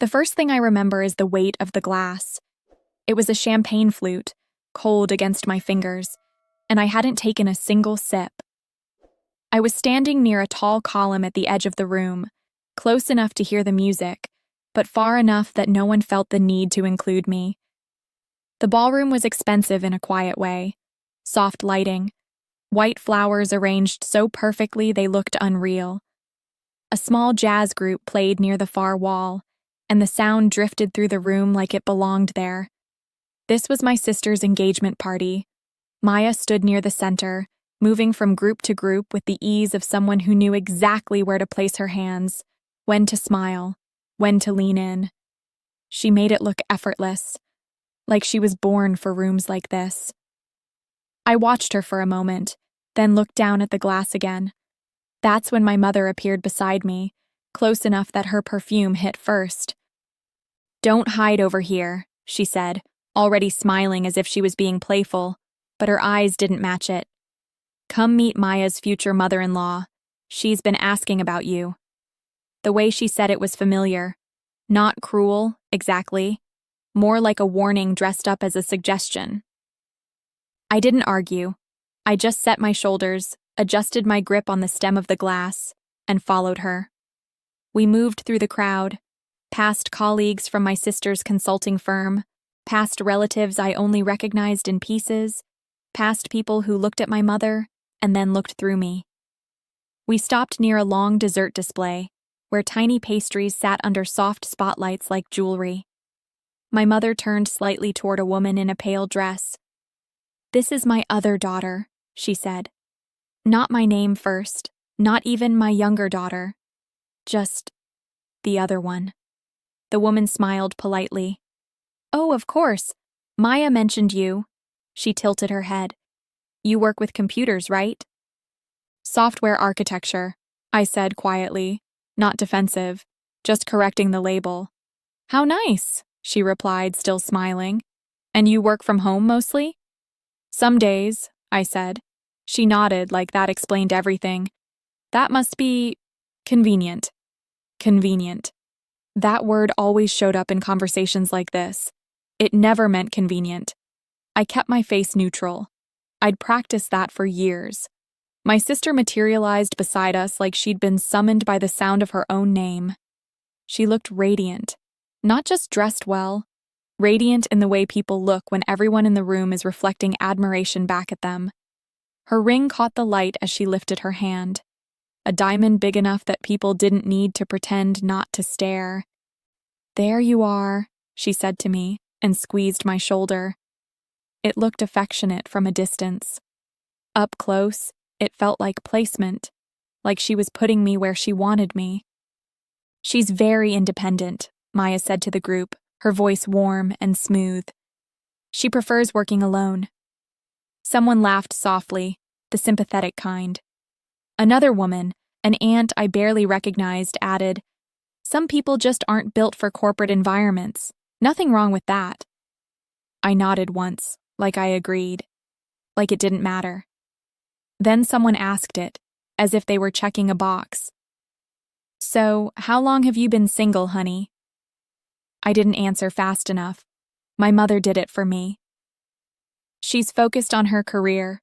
The first thing I remember is the weight of the glass. It was a champagne flute, cold against my fingers, and I hadn't taken a single sip. I was standing near a tall column at the edge of the room, close enough to hear the music, but far enough that no one felt the need to include me. The ballroom was expensive in a quiet way. Soft lighting, white flowers arranged so perfectly they looked unreal. A small jazz group played near the far wall, and the sound drifted through the room like it belonged there. This was my sister's engagement party. Maya stood near the center, moving from group to group with the ease of someone who knew exactly where to place her hands, when to smile, when to lean in. She made it look effortless, like she was born for rooms like this. I watched her for a moment, then looked down at the glass again. That's when my mother appeared beside me, close enough that her perfume hit first. "Don't hide over here," she said, already smiling as if she was being playful, but her eyes didn't match it. "Come meet Maya's future mother-in-law. She's been asking about you." The way she said it was familiar. Not cruel, exactly. More like a warning dressed up as a suggestion. I didn't argue. I just set my shoulders, adjusted my grip on the stem of the glass, and followed her. We moved through the crowd, past colleagues from my sister's consulting firm, past relatives I only recognized in pieces, past people who looked at my mother and then looked through me. We stopped near a long dessert display, where tiny pastries sat under soft spotlights like jewelry. My mother turned slightly toward a woman in a pale dress. "This is my other daughter," she said. "Not my name first, not even my younger daughter. Just the other one." The woman smiled politely. "Oh, of course. Maya mentioned you." She tilted her head. "You work with computers, right?" "Software architecture," I said quietly, not defensive, just correcting the label. "How nice," she replied, still smiling. "And you work from home mostly?" "Some days," I said. She nodded like that explained everything. "That must be convenient." Convenient. That word always showed up in conversations like this. It never meant convenient. I kept my face neutral. I'd practiced that for years. My sister materialized beside us like she'd been summoned by the sound of her own name. She looked radiant, not just dressed well, radiant in the way people look when everyone in the room is reflecting admiration back at them. Her ring caught the light as she lifted her hand, a diamond big enough that people didn't need to pretend not to stare. "There you are," she said to me, and squeezed my shoulder. It looked affectionate from a distance. Up close, it felt like placement, like she was putting me where she wanted me. "She's very independent," Maya said to the group, her voice warm and smooth. "She prefers working alone." Someone laughed softly, the sympathetic kind. Another woman, an aunt I barely recognized, added, "Some people just aren't built for corporate environments. Nothing wrong with that." I nodded once, like I agreed, like it didn't matter. Then someone asked it, as if they were checking a box. "So, how long have you been single, honey?" I didn't answer fast enough. My mother did it for me. "She's focused on her career,"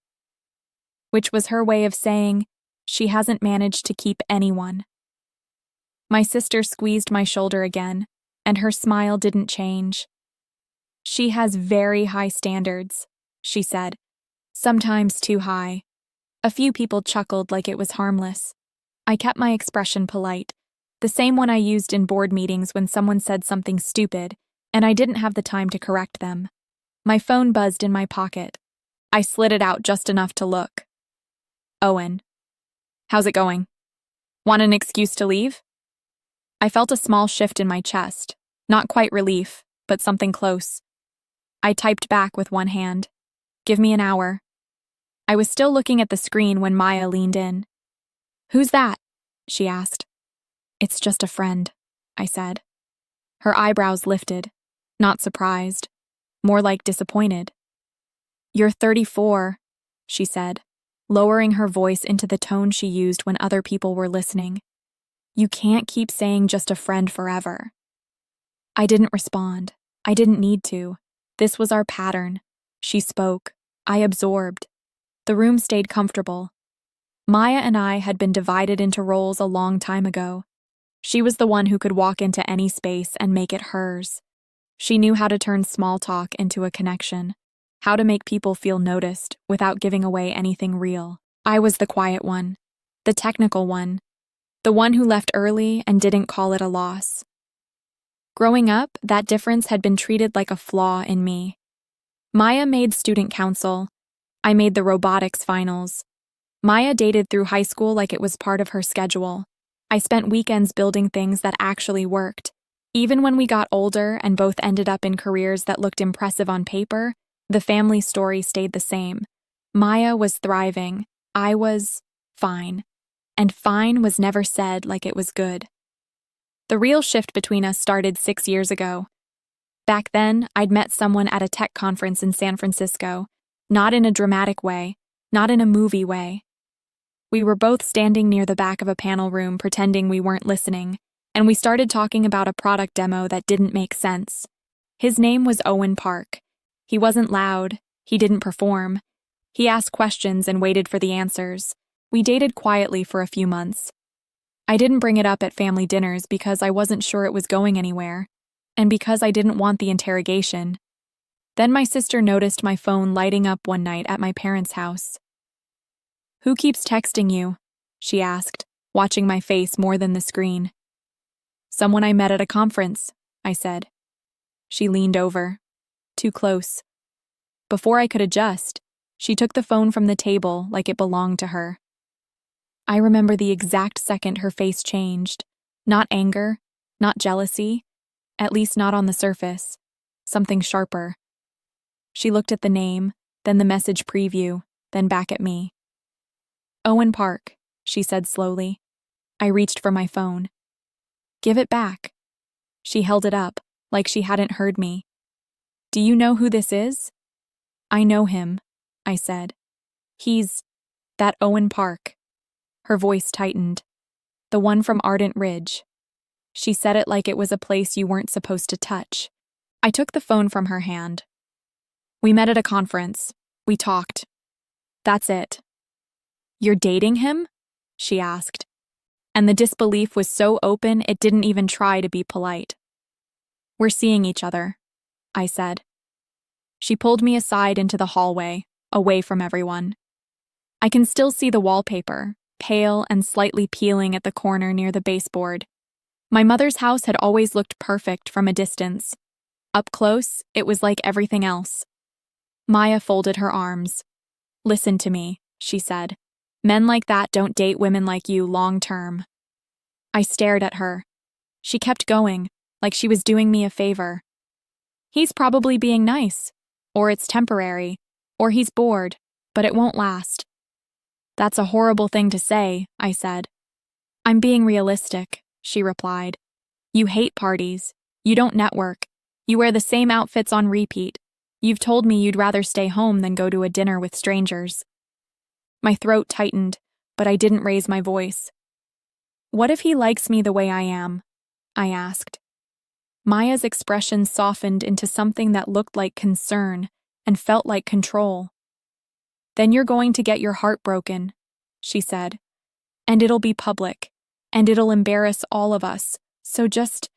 which was her way of saying she hasn't managed to keep anyone. My sister squeezed my shoulder again, and her smile didn't change. "She has very high standards," she said, "sometimes too high." A few people chuckled like it was harmless. I kept my expression polite, the same one I used in board meetings when someone said something stupid, and I didn't have the time to correct them. My phone buzzed in my pocket. I slid it out just enough to look. "Owen. How's it going? Want an excuse to leave?" I felt a small shift in my chest, not quite relief, but something close. I typed back with one hand. "Give me an hour." I was still looking at the screen when Maya leaned in. "Who's that?" she asked. "It's just a friend," I said. Her eyebrows lifted, not surprised, more like disappointed. "You're 34, she said, lowering her voice into the tone she used when other people were listening. "You can't keep saying just a friend forever." I didn't respond. I didn't need to. This was our pattern. She spoke. I absorbed. The room stayed comfortable. Maya and I had been divided into roles a long time ago. She was the one who could walk into any space and make it hers. She knew how to turn small talk into a connection, how to make people feel noticed without giving away anything real. I was the quiet one, the technical one, the one who left early and didn't call it a loss. Growing up, that difference had been treated like a flaw in me. Maya made student council. I made the robotics finals. Maya dated through high school like it was part of her schedule. I spent weekends building things that actually worked. Even when we got older and both ended up in careers that looked impressive on paper, the family story stayed the same. Maya was thriving. I was fine. And fine was never said like it was good. The real shift between us started 6 years ago. Back then, I'd met someone at a tech conference in San Francisco, not in a dramatic way, not in a movie way. We were both standing near the back of a panel room pretending we weren't listening, and we started talking about a product demo that didn't make sense. His name was Owen Park. He wasn't loud. He didn't perform. He asked questions and waited for the answers. We dated quietly for a few months. I didn't bring it up at family dinners because I wasn't sure it was going anywhere, and because I didn't want the interrogation. Then my sister noticed my phone lighting up one night at my parents' house. "Who keeps texting you?" she asked, watching my face more than the screen. "Someone I met at a conference," I said. She leaned over. Too close. Before I could adjust, she took the phone from the table like it belonged to her. I remember the exact second her face changed. Not anger, not jealousy, at least not on the surface. Something sharper. She looked at the name, then the message preview, then back at me. "Owen Park," she said slowly. I reached for my phone. "Give it back." She held it up, like she hadn't heard me. "Do you know who this is?" "I know him," I said. "He's that Owen Park." Her voice tightened. "The one from Ardent Ridge." She said it like it was a place you weren't supposed to touch. I took the phone from her hand. "We met at a conference. We talked. That's it." "You're dating him?" she asked. And the disbelief was so open it didn't even try to be polite. "We're seeing each other," I said. She pulled me aside into the hallway, away from everyone. I can still see the wallpaper, pale and slightly peeling at the corner near the baseboard. My mother's house had always looked perfect from a distance. Up close, it was like everything else. Maya folded her arms. "Listen to me," she said. "Men like that don't date women like you long term." I stared at her. She kept going, like she was doing me a favor. "He's probably being nice, or it's temporary, or he's bored, but it won't last." "That's a horrible thing to say," I said. "I'm being realistic," she replied. "You hate parties. You don't network. You wear the same outfits on repeat. You've told me you'd rather stay home than go to a dinner with strangers." My throat tightened, but I didn't raise my voice. "What if he likes me the way I am?" I asked. Maya's expression softened into something that looked like concern and felt like control. "Then you're going to get your heart broken," she said. "And it'll be public, and it'll embarrass all of us, so just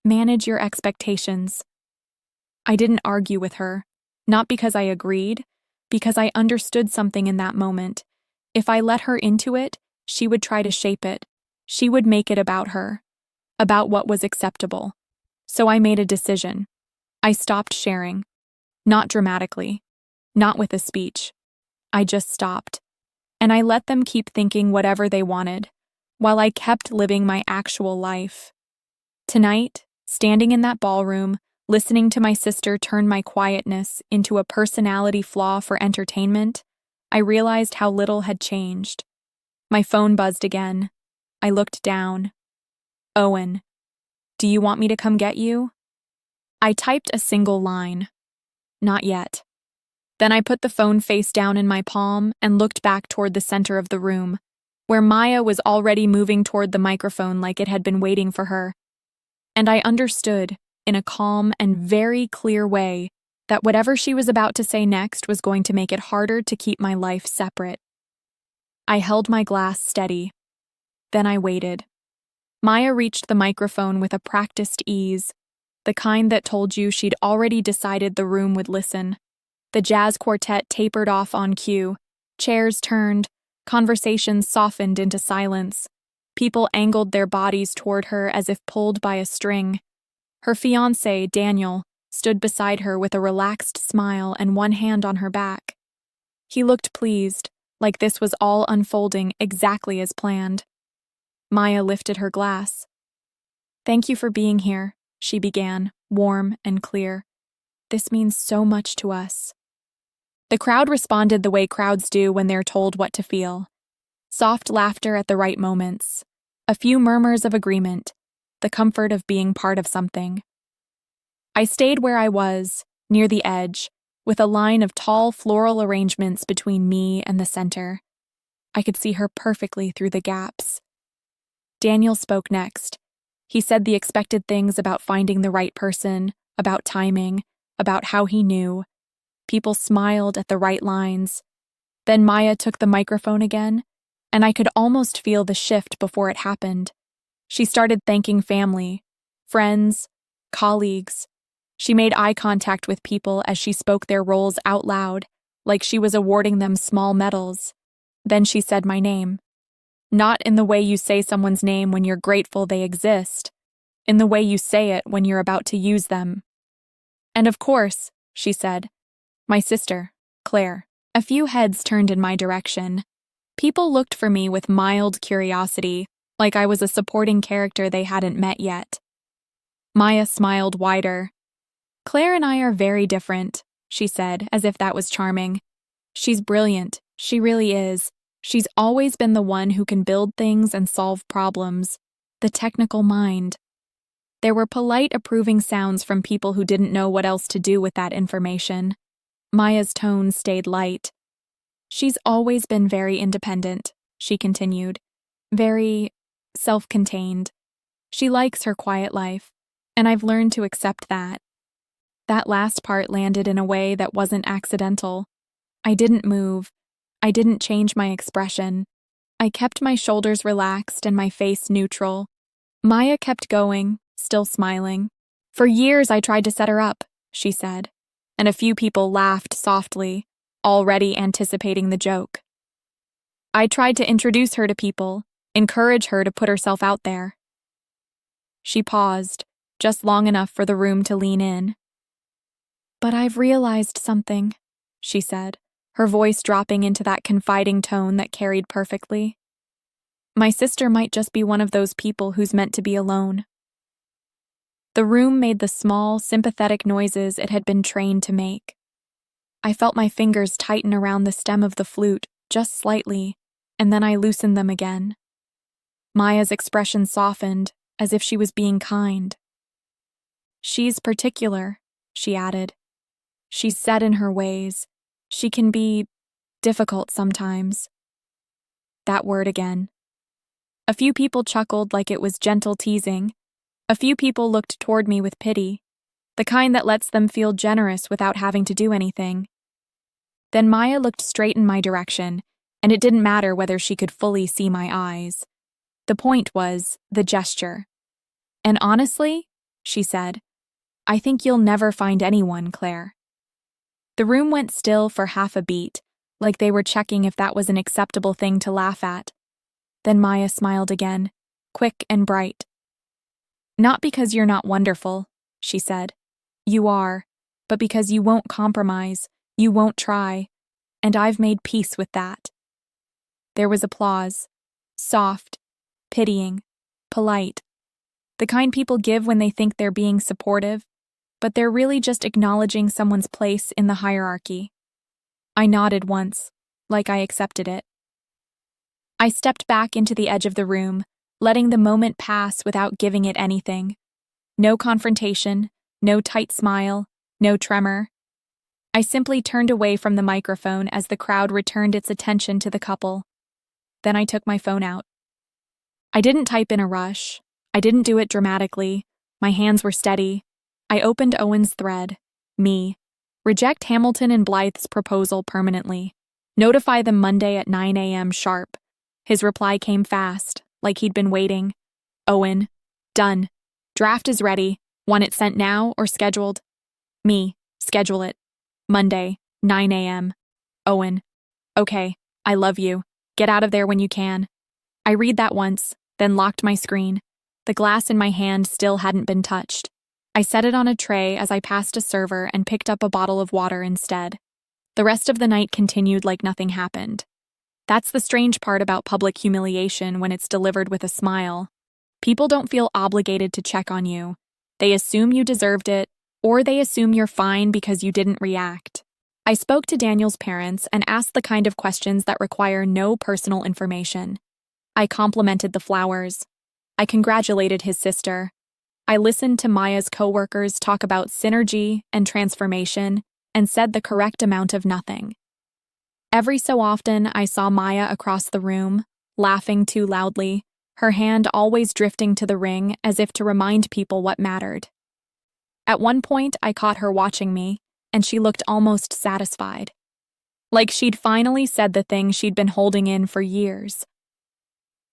manage your expectations." I didn't argue with her, not because I agreed, because I understood something in that moment. If I let her into it, she would try to shape it. She would make it about her, about what was acceptable. So I made a decision. I stopped sharing. Not dramatically, not with a speech. I just stopped. And I let them keep thinking whatever they wanted, while I kept living my actual life. Tonight, standing in that ballroom, listening to my sister turn my quietness into a personality flaw for entertainment, I realized how little had changed. My phone buzzed again. I looked down. "Owen, do you want me to come get you?" I typed a single line. "Not yet." Then I put the phone face down in my palm and looked back toward the center of the room, where Maya was already moving toward the microphone like it had been waiting for her. And I understood, in a calm and very clear way that whatever she was about to say next was going to make it harder to keep my life separate. I held my glass steady. Then I waited. Maya reached the microphone with a practiced ease, the kind that told you she'd already decided the room would listen. The jazz quartet tapered off on cue. Chairs turned, conversations softened into silence. People angled their bodies toward her as if pulled by a string. Her fiancé, Daniel, stood beside her with a relaxed smile and one hand on her back. He looked pleased, like this was all unfolding exactly as planned. Maya lifted her glass. "Thank you for being here," she began, warm and clear. "This means so much to us." The crowd responded the way crowds do when they're told what to feel. Soft laughter at the right moments. A few murmurs of agreement. The comfort of being part of something. I stayed where I was, near the edge, with a line of tall floral arrangements between me and the center. I could see her perfectly through the gaps. Daniel spoke next. He said the expected things about finding the right person, about timing, about how he knew. People smiled at the right lines. Then Maya took the microphone again, and I could almost feel the shift before it happened. She started thanking family, friends, colleagues. She made eye contact with people as she spoke their roles out loud, like she was awarding them small medals. Then she said my name. Not in the way you say someone's name when you're grateful they exist, in the way you say it when you're about to use them. "And of course," she said, "my sister, Claire." A few heads turned in my direction. People looked for me with mild curiosity, like I was a supporting character they hadn't met yet. Maya smiled wider. "Claire and I are very different," she said, as if that was charming. "She's brilliant, she really is. She's always been the one who can build things and solve problems, the technical mind." There were polite, approving sounds from people who didn't know what else to do with that information. Maya's tone stayed light. "She's always been very independent," she continued. "Very self-contained. She likes her quiet life, and I've learned to accept that." That last part landed in a way that wasn't accidental. I didn't move. I didn't change my expression. I kept my shoulders relaxed and my face neutral. Maya kept going, still smiling. "For years I tried to set her up," she said, and a few people laughed softly, already anticipating the joke. "I tried to introduce her to people, encourage her to put herself out there." She paused, just long enough for the room to lean in. "But I've realized something," she said, her voice dropping into that confiding tone that carried perfectly. "My sister might just be one of those people who's meant to be alone." The room made the small, sympathetic noises it had been trained to make. I felt my fingers tighten around the stem of the flute, just slightly, and then I loosened them again. Maya's expression softened, as if she was being kind. "She's particular," she added. "She's set in her ways. She can be difficult sometimes." That word again. A few people chuckled like it was gentle teasing. A few people looked toward me with pity, the kind that lets them feel generous without having to do anything. Then Maya looked straight in my direction, and it didn't matter whether she could fully see my eyes. The point was the gesture. "And honestly," she said, "I think you'll never find anyone, Claire." The room went still for half a beat, like they were checking if that was an acceptable thing to laugh at. Then Maya smiled again, quick and bright. "Not because you're not wonderful," she said. "You are, but because you won't compromise, you won't try, and I've made peace with that." There was applause, soft, pitying, polite, the kind people give when they think they're being supportive, but they're really just acknowledging someone's place in the hierarchy. I nodded once, like I accepted it. I stepped back into the edge of the room, letting the moment pass without giving it anything. No confrontation, no tight smile, no tremor. I simply turned away from the microphone as the crowd returned its attention to the couple. Then I took my phone out. I didn't type in a rush. I didn't do it dramatically. My hands were steady. I opened Owen's thread. Me. Reject Hamilton and Blythe's proposal permanently. Notify them Monday at 9 a.m. sharp. His reply came fast, like he'd been waiting. Owen. Done. Draft is ready. Want it sent now or scheduled? Me. Schedule it. Monday, 9 a.m. Owen. Okay, I love you. Get out of there when you can. I read that once, then locked my screen. The glass in my hand still hadn't been touched. I set it on a tray as I passed a server and picked up a bottle of water instead. The rest of the night continued like nothing happened. That's the strange part about public humiliation when it's delivered with a smile. People don't feel obligated to check on you. They assume you deserved it, or they assume you're fine because you didn't react. I spoke to Daniel's parents and asked the kind of questions that require no personal information. I complimented the flowers. I congratulated his sister. I listened to Maya's coworkers talk about synergy and transformation and said the correct amount of nothing. Every so often, I saw Maya across the room, laughing too loudly, her hand always drifting to the ring as if to remind people what mattered. At one point, I caught her watching me, and she looked almost satisfied. Like she'd finally said the thing she'd been holding in for years.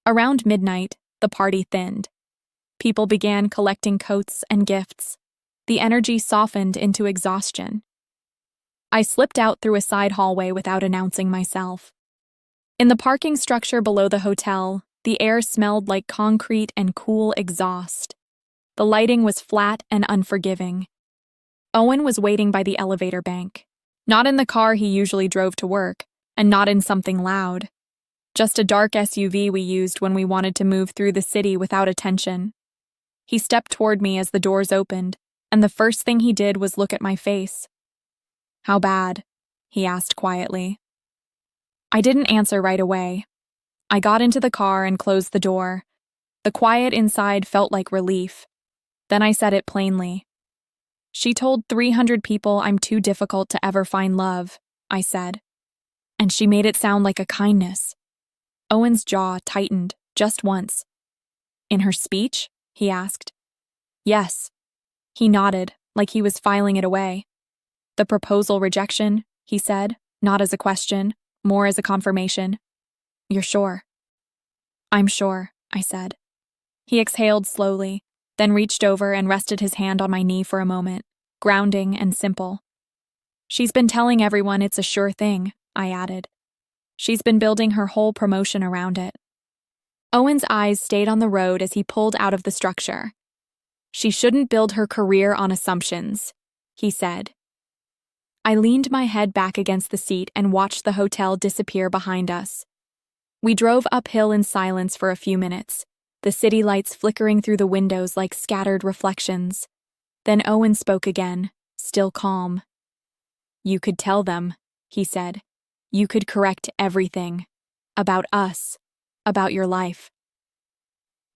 Around midnight, the party thinned. People began collecting coats and gifts. The energy softened into exhaustion. I slipped out through a side hallway without announcing myself. In the parking structure below the hotel, the air smelled like concrete and cool exhaust. The lighting was flat and unforgiving. Owen was waiting by the elevator bank. Not in the car he usually drove to work, and not in something loud. Just a dark SUV we used when we wanted to move through the city without attention. He stepped toward me as the doors opened, and the first thing he did was look at my face. "How bad?" he asked quietly. I didn't answer right away. I got into the car and closed the door. The quiet inside felt like relief. Then I said it plainly. "She told 300 people I'm too difficult to ever find love," I said. And she made it sound like a kindness. Owen's jaw tightened, just once. "In her speech?" he asked. "Yes." He nodded, like he was filing it away. "The proposal rejection," he said, not as a question, more as a confirmation. "You're sure?" "I'm sure," I said. He exhaled slowly, then reached over and rested his hand on my knee for a moment, grounding and simple. "She's been telling everyone it's a sure thing," I added. "She's been building her whole promotion around it." Owen's eyes stayed on the road as he pulled out of the structure. "She shouldn't build her career on assumptions," he said. I leaned my head back against the seat and watched the hotel disappear behind us. We drove uphill in silence for a few minutes, the city lights flickering through the windows like scattered reflections. Then Owen spoke again, still calm. "You could tell them," he said. "You could correct everything. About us. About your life."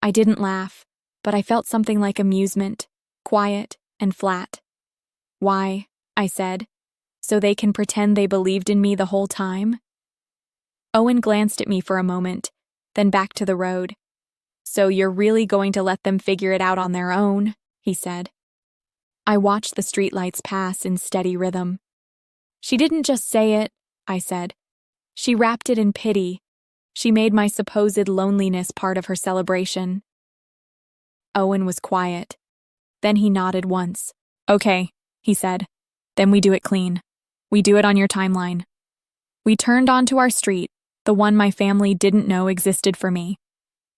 I didn't laugh, but I felt something like amusement, quiet and flat. "Why?" I said. "So they can pretend they believed in me the whole time?" Owen glanced at me for a moment, then back to the road. "So you're really going to let them figure it out on their own?" he said. I watched the streetlights pass in steady rhythm. "She didn't just say it," I said. "She wrapped it in pity. She made my supposed loneliness part of her celebration." Owen was quiet. Then he nodded once. "Okay," he said. "Then we do it clean. We do it on your timeline." We turned onto our street, the one my family didn't know existed for me.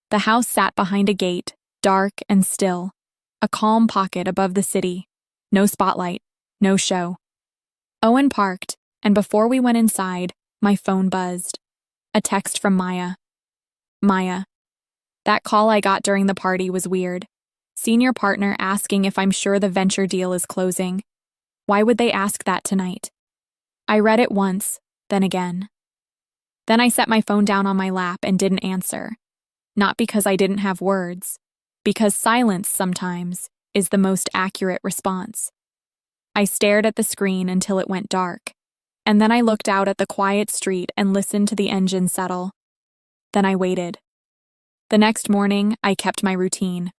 The house sat behind a gate, dark and still, a calm pocket above the city. No spotlight, no show. Owen parked, and before we went inside, my phone buzzed. A text from Maya. "Maya. That call I got during the party was weird. Senior partner asking if I'm sure the venture deal is closing. Why would they ask that tonight?" I read it once, then again. Then I set my phone down on my lap and didn't answer. Not because I didn't have words, because silence sometimes is the most accurate response. I stared at the screen until it went dark, and then I looked out at the quiet street and listened to the engine settle. Then I waited. The next morning, I kept my routine.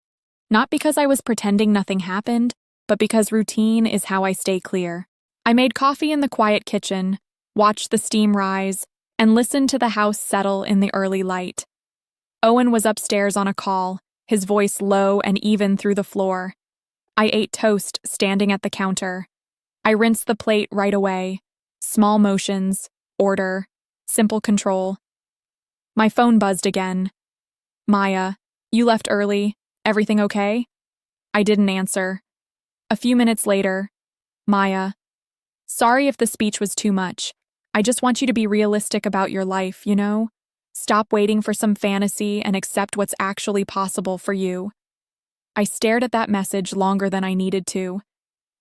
Not because I was pretending nothing happened, but because routine is how I stay clear. I made coffee in the quiet kitchen, watched the steam rise, and listened to the house settle in the early light. Owen was upstairs on a call, his voice low and even through the floor. I ate toast standing at the counter. I rinsed the plate right away. Small motions, order, simple control. My phone buzzed again. Maya, you left early. Everything okay? I didn't answer. A few minutes later, Maya, sorry if the speech was too much. I just want you to be realistic about your life, you know? Stop waiting for some fantasy and accept what's actually possible for you. I stared at that message longer than I needed to.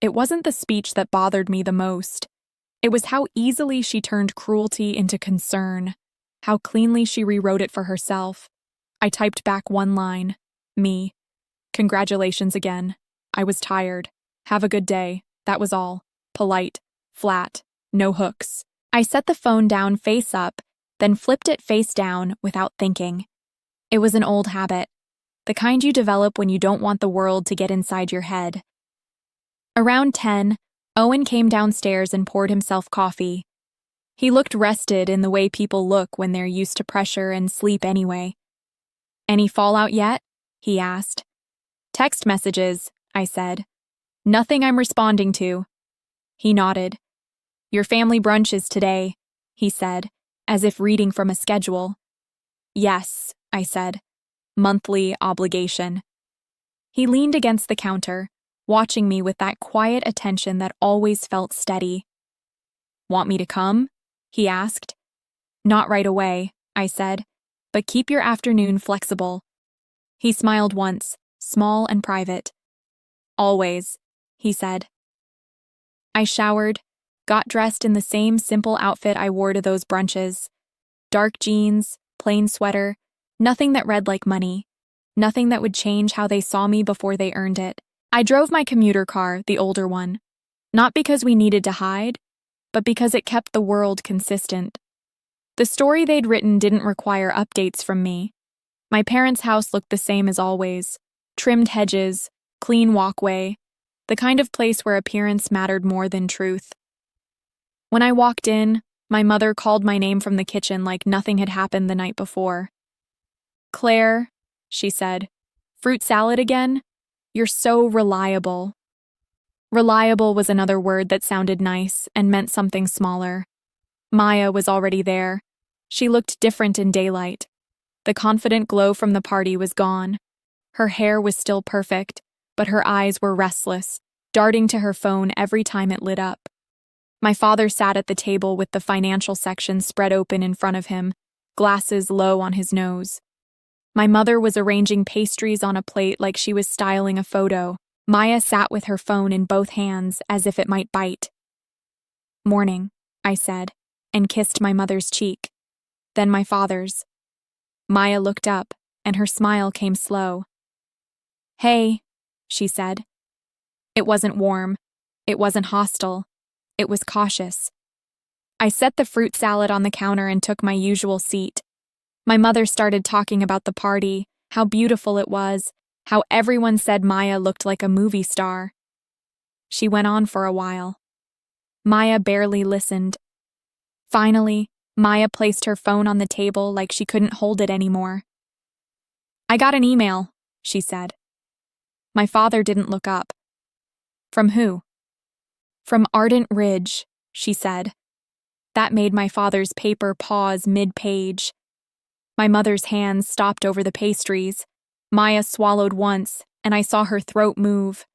It wasn't the speech that bothered me the most. It was how easily she turned cruelty into concern, how cleanly she rewrote it for herself. I typed back one line, me. Congratulations again. I was tired. Have a good day. That was all. Polite, flat, no hooks. I set the phone down face up, then flipped it face down without thinking. It was an old habit, the kind you develop when you don't want the world to get inside your head. Around 10, Owen came downstairs and poured himself coffee. He looked rested in the way people look when they're used to pressure and sleep anyway. Any fallout yet? He asked. Text messages, I said. Nothing I'm responding to. He nodded. Your family brunch is today, he said, as if reading from a schedule. Yes, I said. Monthly obligation. He leaned against the counter, watching me with that quiet attention that always felt steady. Want me to come? He asked. Not right away, I said, but keep your afternoon flexible. He smiled once, small and private. Always, he said. I showered, got dressed in the same simple outfit I wore to those brunches. Dark jeans, plain sweater, nothing that read like money, nothing that would change how they saw me before they earned it. I drove my commuter car, the older one, not because we needed to hide, but because it kept the world consistent. The story they'd written didn't require updates from me. My parents' house looked the same as always, trimmed hedges, clean walkway, the kind of place where appearance mattered more than truth. When I walked in, my mother called my name from the kitchen like nothing had happened the night before. Claire, she said, fruit salad again? You're so reliable. Reliable was another word that sounded nice and meant something smaller. Maya was already there. She looked different in daylight. The confident glow from the party was gone. Her hair was still perfect, but her eyes were restless, darting to her phone every time it lit up. My father sat at the table with the financial section spread open in front of him, glasses low on his nose. My mother was arranging pastries on a plate like she was styling a photo. Maya sat with her phone in both hands as if it might bite. Morning, I said, and kissed my mother's cheek. Then my father's. Maya looked up, and her smile came slow. Hey, she said. It wasn't warm. It wasn't hostile. It was cautious. I set the fruit salad on the counter and took my usual seat. My mother started talking about the party, how beautiful it was, how everyone said Maya looked like a movie star. She went on for a while. Maya barely listened. Finally, Maya placed her phone on the table like she couldn't hold it anymore. I got an email, she said. My father didn't look up. From who? From Ardent Ridge, she said. That made my father's paper pause mid-page. My mother's hands stopped over the pastries. Maya swallowed once, and I saw her throat move.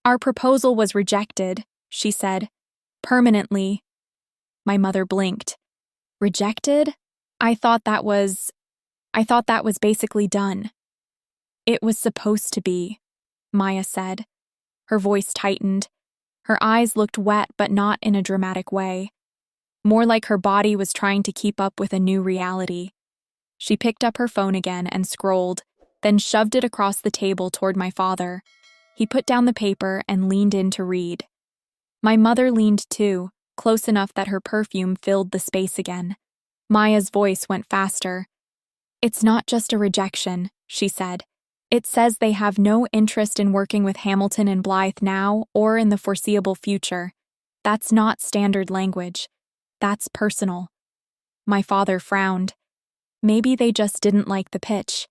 Our proposal was rejected, she said. Permanently. My mother blinked. Rejected? I thought that was basically done. It was supposed to be, Maya said. Her voice tightened. Her eyes looked wet, but not in a dramatic way. More like her body was trying to keep up with a new reality. She picked up her phone again and scrolled, then shoved it across the table toward my father. He put down the paper and leaned in to read. My mother leaned too, close enough that her perfume filled the space again. Maya's voice went faster. It's not just a rejection, she said. It says they have no interest in working with Hamilton and Blythe now or in the foreseeable future. That's not standard language. That's personal. My father frowned. Maybe they just didn't like the pitch.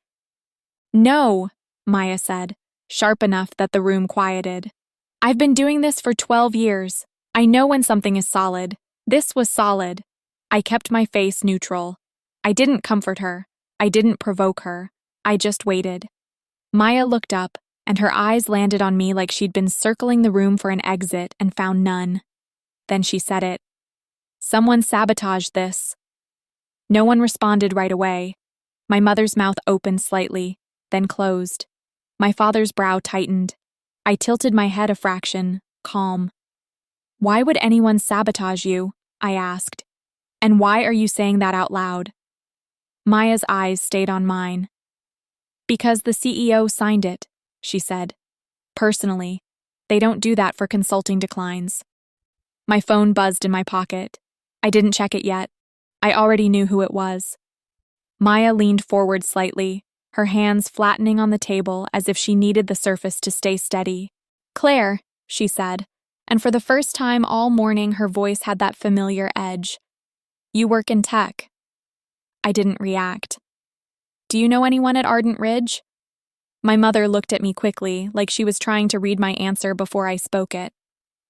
No, Maya said, sharp enough that the room quieted. I've been doing this for 12 years. I know when something is solid. This was solid. I kept my face neutral. I didn't comfort her. I didn't provoke her. I just waited. Maya looked up, and her eyes landed on me like she'd been circling the room for an exit and found none. Then she said it. Someone sabotaged this. No one responded right away. My mother's mouth opened slightly, then closed. My father's brow tightened. I tilted my head a fraction, calm. Why would anyone sabotage you? I asked. And why are you saying that out loud? Maya's eyes stayed on mine. Because the CEO signed it, she said. Personally. They don't do that for consulting declines. My phone buzzed in my pocket. I didn't check it yet. I already knew who it was. Maya leaned forward slightly, her hands flattening on the table as if she needed the surface to stay steady. Claire, she said, and for the first time all morning her voice had that familiar edge. You work in tech. I didn't react. Do you know anyone at Ardent Ridge? My mother looked at me quickly, like she was trying to read my answer before I spoke it.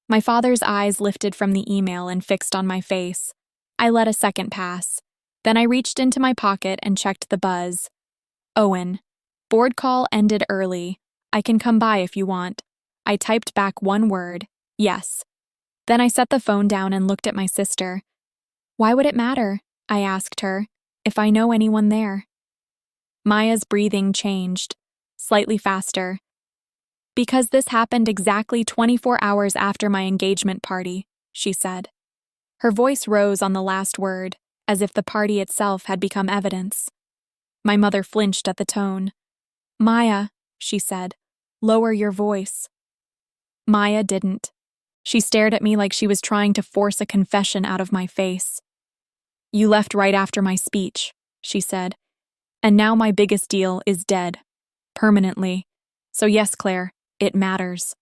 My father's eyes lifted from the email and fixed on my face. I let a second pass. Then I reached into my pocket and checked the buzz. Owen. Board call ended early. I can come by if you want. I typed back one word, yes. Then I set the phone down and looked at my sister. Why would it matter, I asked her, if I know anyone there? Maya's breathing changed, slightly faster. Because this happened exactly 24 hours after my engagement party, she said. Her voice rose on the last word, as if the party itself had become evidence. My mother flinched at the tone. Maya, she said, lower your voice. Maya didn't. She stared at me like she was trying to force a confession out of my face. You left right after my speech, she said, and now my biggest deal is dead. Permanently. So yes, Claire, it matters.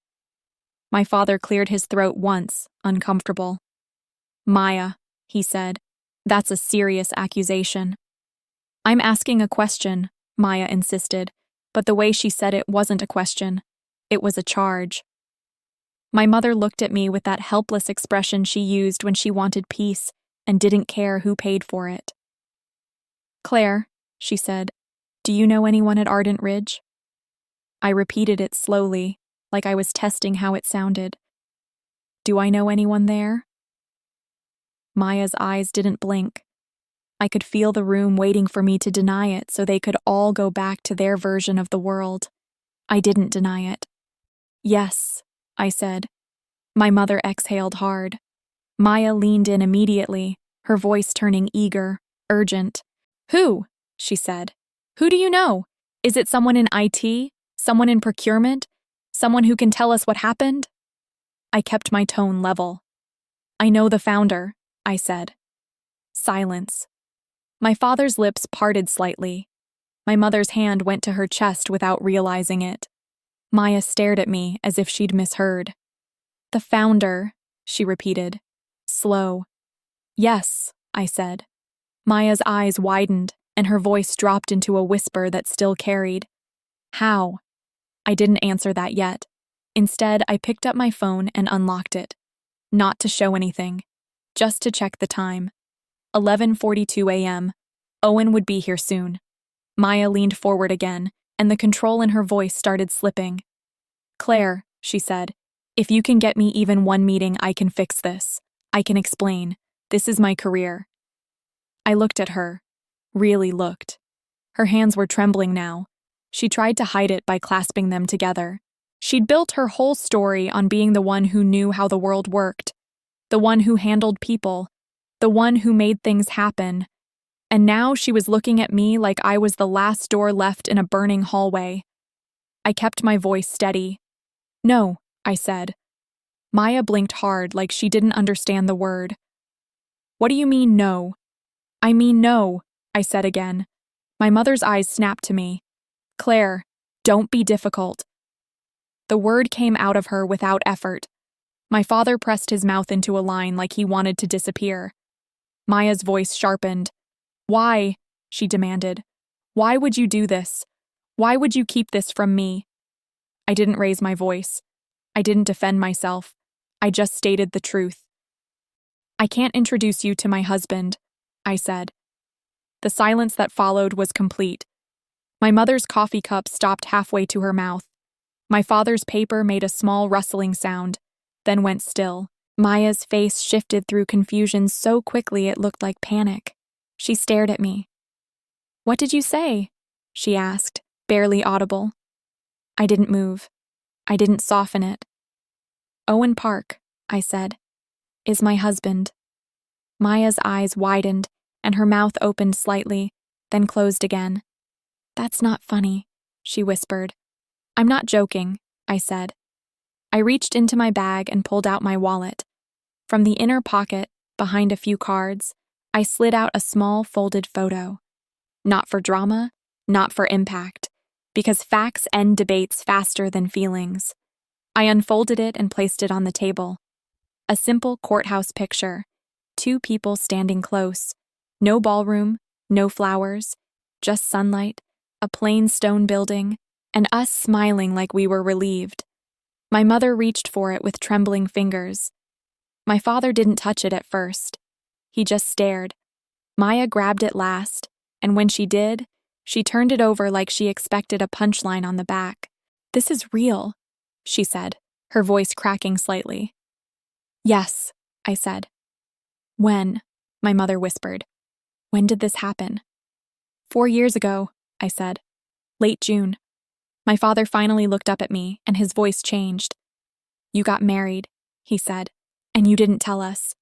My father cleared his throat once, uncomfortable. Maya, he said, that's a serious accusation. I'm asking a question, Maya insisted, but the way she said it wasn't a question. It was a charge. My mother looked at me with that helpless expression she used when she wanted peace and didn't care who paid for it. Claire, she said, do you know anyone at Ardent Ridge? I repeated it slowly, like I was testing how it sounded. Do I know anyone there? Maya's eyes didn't blink. I could feel the room waiting for me to deny it so they could all go back to their version of the world. I didn't deny it. Yes, I said. My mother exhaled hard. Maya leaned in immediately, her voice turning eager, urgent. Who? She said. Who do you know? Is it someone in IT? Someone in procurement? Someone who can tell us what happened? I kept my tone level. I know the founder, I said. Silence. My father's lips parted slightly. My mother's hand went to her chest without realizing it. Maya stared at me as if she'd misheard. The founder, she repeated. Slow. Yes, I said. Maya's eyes widened, and her voice dropped into a whisper that still carried. How? I didn't answer that yet. Instead, I picked up my phone and unlocked it. Not to show anything. Just to check the time. 11:42 a.m. Owen would be here soon. Maya leaned forward again, and the control in her voice started slipping. Claire, she said, if you can get me even one meeting, I can fix this. I can explain. This is my career. I looked at her. Really looked. Her hands were trembling now. She tried to hide it by clasping them together. She'd built her whole story on being the one who knew how the world worked, the one who handled people, the one who made things happen. And now she was looking at me like I was the last door left in a burning hallway. I kept my voice steady. No, I said. Maya blinked hard like she didn't understand the word. What do you mean, no? I mean no, I said again. My mother's eyes snapped to me. Claire, Don't be difficult. The word came out of her without effort. My father pressed his mouth into a line like he wanted to disappear. Maya's voice sharpened. Why? She demanded. Why would you do this? Why would you keep this from me? I didn't raise my voice. I didn't defend myself. I just stated the truth. I can't introduce you to my husband, I said. The silence that followed was complete. My mother's coffee cup stopped halfway to her mouth. My father's paper made a small rustling sound, then went still. Maya's face shifted through confusion so quickly it looked like panic. She stared at me. What did you say? She asked, barely audible. I didn't move. I didn't soften it. Owen Park, I said, is my husband. Maya's eyes widened and her mouth opened slightly, then closed again. That's not funny, she whispered. I'm not joking, I said. I reached into my bag and pulled out my wallet. From the inner pocket, behind a few cards, I slid out a small folded photo. Not for drama, not for impact, because facts end debates faster than feelings. I unfolded it and placed it on the table. A simple courthouse picture. 2 people standing close. No ballroom, no flowers, just sunlight, a plain stone building, and us smiling like we were relieved. My mother reached for it with trembling fingers. My father didn't touch it at first. He just stared. Maya grabbed it last, and when she did, she turned it over like she expected a punchline on the back. This is real, she said, her voice cracking slightly. Yes, I said. When? My mother whispered. When did this happen? 4 years ago, I said. Late June. My father finally looked up at me, and his voice changed. You got married, he said, and you didn't tell us.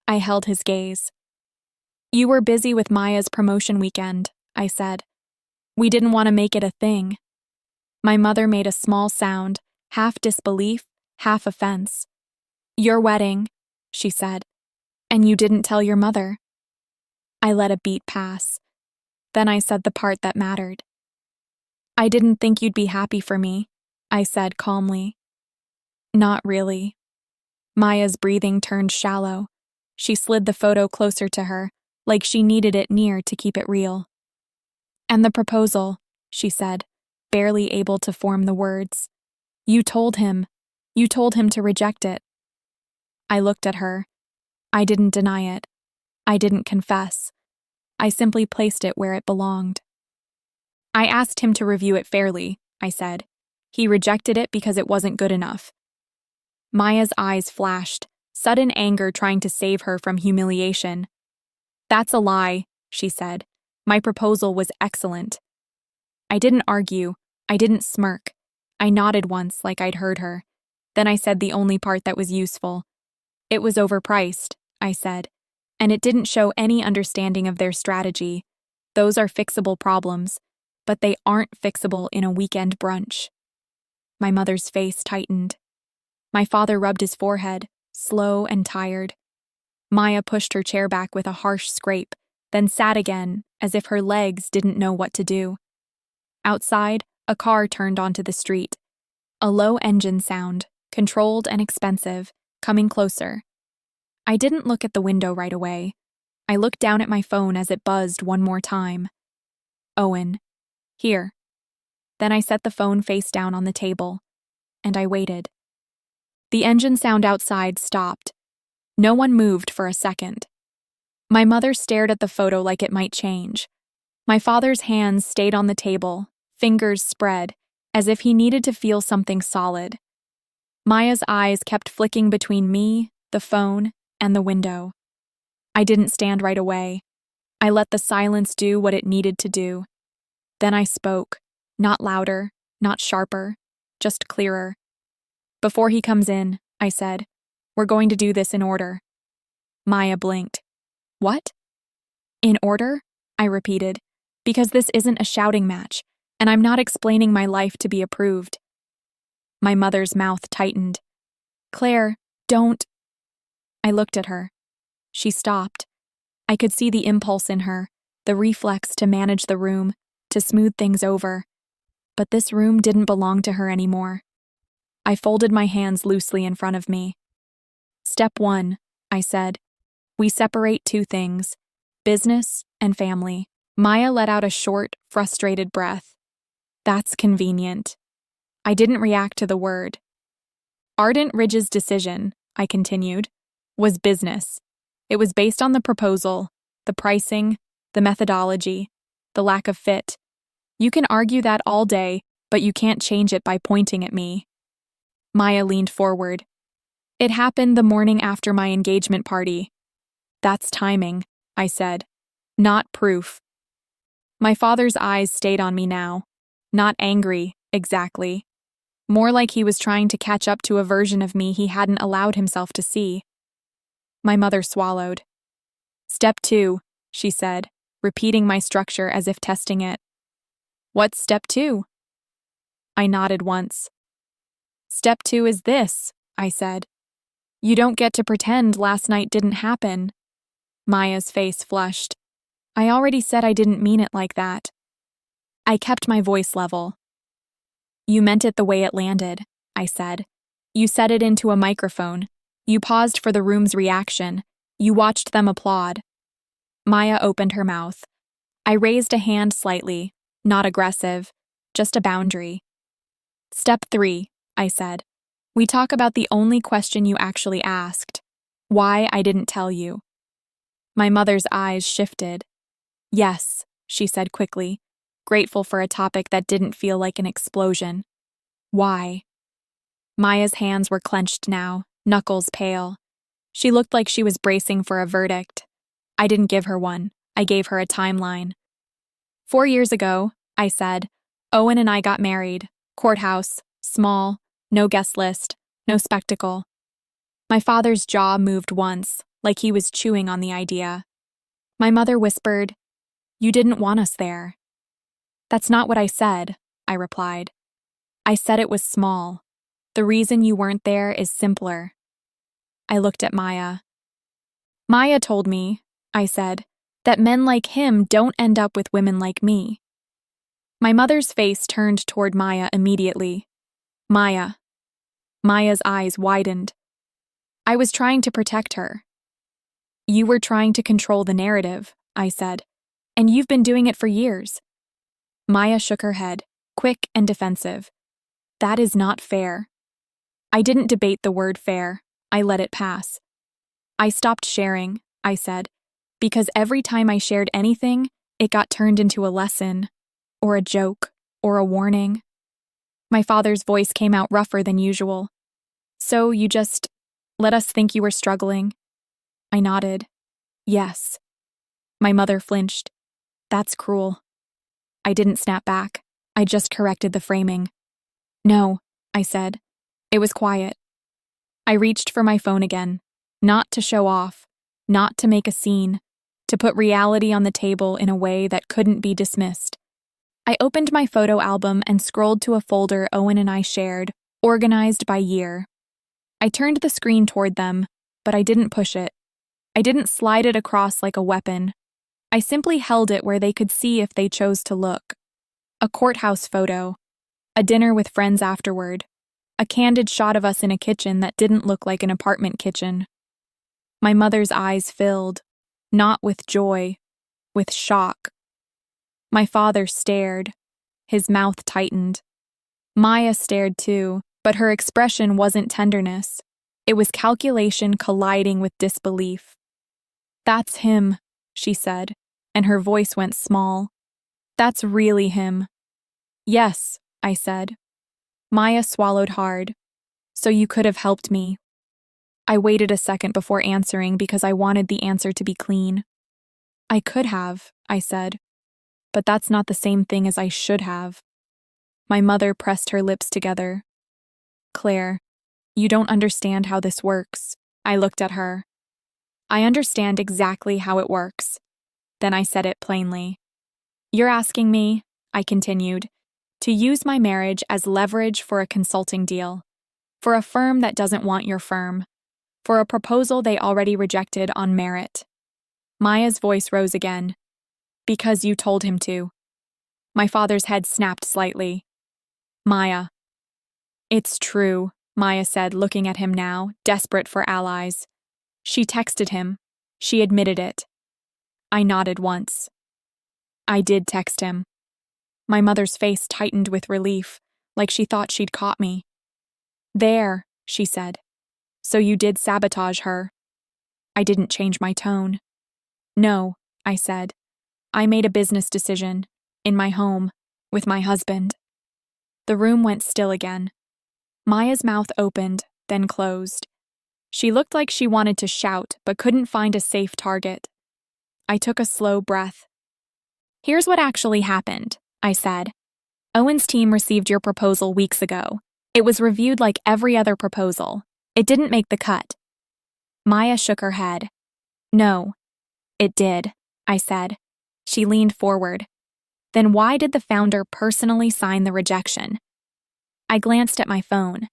I held his gaze. You were busy with Maya's promotion weekend, I said. We didn't want to make it a thing. My mother made a small sound, half disbelief, half offense. Your wedding, she said, and you didn't tell your mother. I let a beat pass. Then I said the part that mattered. I didn't think you'd be happy for me, I said calmly. Not really. Maya's breathing turned shallow. She slid the photo closer to her, like she needed it near to keep it real. And the proposal, she said, barely able to form the words. You told him to reject it. I looked at her. I didn't deny it. I didn't confess. I simply placed it where it belonged. I asked him to review it fairly, I said. He rejected it because it wasn't good enough. Maya's eyes flashed, sudden anger trying to save her from humiliation. That's a lie, she said. My proposal was excellent. I didn't argue. I didn't smirk. I nodded once like I'd heard her. Then I said the only part that was useful. It was overpriced, I said, and it didn't show any understanding of their strategy. Those are fixable problems, but they aren't fixable in a weekend brunch. My mother's face tightened. My father rubbed his forehead, slow and tired. Maya pushed her chair back with a harsh scrape, then sat again, as if her legs didn't know what to do. Outside, a car turned onto the street. A low engine sound, controlled and expensive, coming closer. I didn't look at the window right away. I looked down at my phone as it buzzed one more time. Owen. Here. Then I set the phone face down on the table, and I waited. The engine sound outside stopped. No one moved for a second. My mother stared at the photo like it might change. My father's hands stayed on the table, fingers spread, as if he needed to feel something solid. Maya's eyes kept flicking between me, the phone, and the window. I didn't stand right away. I let the silence do what it needed to do. Then I spoke, not louder, not sharper, just clearer. Before he comes in, I said, we're going to do this in order. Maya blinked. What? In order? I repeated, because this isn't a shouting match, and I'm not explaining my life to be approved. My mother's mouth tightened. Claire, don't. I looked at her. She stopped. I could see the impulse in her, the reflex to manage the room, to smooth things over. but this room didn't belong to her anymore. I folded my hands loosely in front of me. Step 1, I said. We separate two things, business and family. Maya let out a short, frustrated breath. That's convenient. I didn't react to the word. Ardent Ridge's decision, I continued, was business. It was based on the proposal, the pricing, the methodology, the lack of fit. You can argue that all day, but you can't change it by pointing at me. Maya leaned forward. It happened the morning after my engagement party. That's timing, I said, not proof. My father's eyes stayed on me now, not angry, exactly. More like he was trying to catch up to a version of me he hadn't allowed himself to see. My mother swallowed. Step 2, she said, repeating my structure as if testing it. What's step 2? I nodded once. Step 2 is this, I said. You don't get to pretend last night didn't happen. Maya's face flushed. I already said I didn't mean it like that. I kept my voice level. You meant it the way it landed, I said. You said it into a microphone. You paused for the room's reaction. You watched them applaud. Maya opened her mouth. I raised a hand slightly, not aggressive, just a boundary. Step 3, I said. We talk about the only question you actually asked. Why I didn't tell you. My mother's eyes shifted. Yes, she said quickly, grateful for a topic that didn't feel like an explosion. Why? Maya's hands were clenched now, knuckles pale. She looked like she was bracing for a verdict. I didn't give her one. I gave her a timeline. 4 years ago, I said, Owen and I got married. Courthouse, small, no guest list, no spectacle. My father's jaw moved once, like he was chewing on the idea. My mother whispered, You didn't want us there. That's not what I said, I replied. I said it was small. The reason you weren't there is simpler. I looked at Maya. Maya told me, I said, that men like him don't end up with women like me. My mother's face turned toward Maya immediately. Maya. Maya's eyes widened. I was trying to protect her. You were trying to control the narrative, I said, and you've been doing it for years. Maya shook her head, quick and defensive. That is not fair. I didn't debate the word fair. I let it pass. I stopped sharing, I said, because every time I shared anything, it got turned into a lesson, or a joke, or a warning. My father's voice came out rougher than usual. So you just let us think you were struggling? I nodded. Yes. My mother flinched. That's cruel. I didn't snap back. I just corrected the framing. No, I said. It was quiet. I reached for my phone again, not to show off, not to make a scene, to put reality on the table in a way that couldn't be dismissed. I opened my photo album and scrolled to a folder Owen and I shared, organized by year. I turned the screen toward them, but I didn't push it. I didn't slide it across like a weapon. I simply held it where they could see if they chose to look. A courthouse photo, a dinner with friends afterward, a candid shot of us in a kitchen that didn't look like an apartment kitchen. My mother's eyes filled, not with joy, with shock. My father stared. His mouth tightened. Maya stared too, but her expression wasn't tenderness. It was calculation colliding with disbelief. That's him, she said, and her voice went small. That's really him. Yes, I said. Maya swallowed hard. So you could have helped me. I waited a second before answering because I wanted the answer to be clean. I could have, I said. But that's not the same thing as I should have. My mother pressed her lips together. Claire, you don't understand how this works. I looked at her. I understand exactly how it works. Then I said it plainly. You're asking me, I continued, to use my marriage as leverage for a consulting deal, for a firm that doesn't want your firm, for a proposal they already rejected on merit. Maya's voice rose again. Because you told him to. My father's head snapped slightly. Maya. It's true, Maya said, looking at him now, desperate for allies. She texted him. She admitted it. I nodded once. I did text him. My mother's face tightened with relief, like she thought she'd caught me. There, she said. So you did sabotage her. I didn't change my tone. No, I said. I made a business decision, in my home, with my husband. The room went still again. Maya's mouth opened, then closed. She looked like she wanted to shout, but couldn't find a safe target. I took a slow breath. Here's what actually happened, I said. Owen's team received your proposal weeks ago. It was reviewed like every other proposal. It didn't make the cut. Maya shook her head. No, it did, I said. She leaned forward. Then why did the founder personally sign the rejection? I glanced at my phone.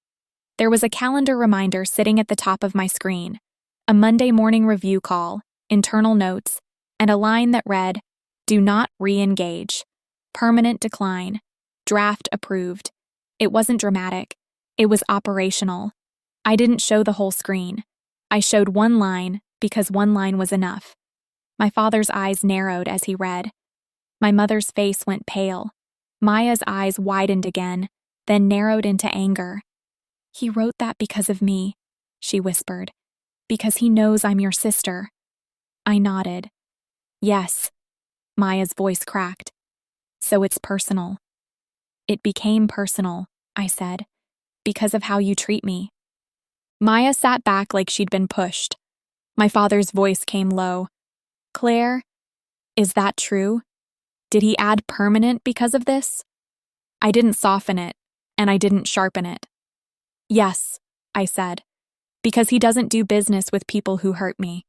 There was a calendar reminder sitting at the top of my screen, a Monday morning review call, internal notes, and a line that read, "Do not re-engage. Permanent decline. Draft approved." It wasn't dramatic. It was operational. I didn't show the whole screen. I showed one line because one line was enough. My father's eyes narrowed as he read. My mother's face went pale. Maya's eyes widened again, then narrowed into anger. He wrote that because of me, she whispered. Because he knows I'm your sister. I nodded. Yes. Maya's voice cracked. So it's personal. It became personal, I said, because of how you treat me. Maya sat back like she'd been pushed. My father's voice came low. Claire, is that true? Did he add permanent because of this? I didn't soften it, and I didn't sharpen it. Yes, I said, because he doesn't do business with people who hurt me.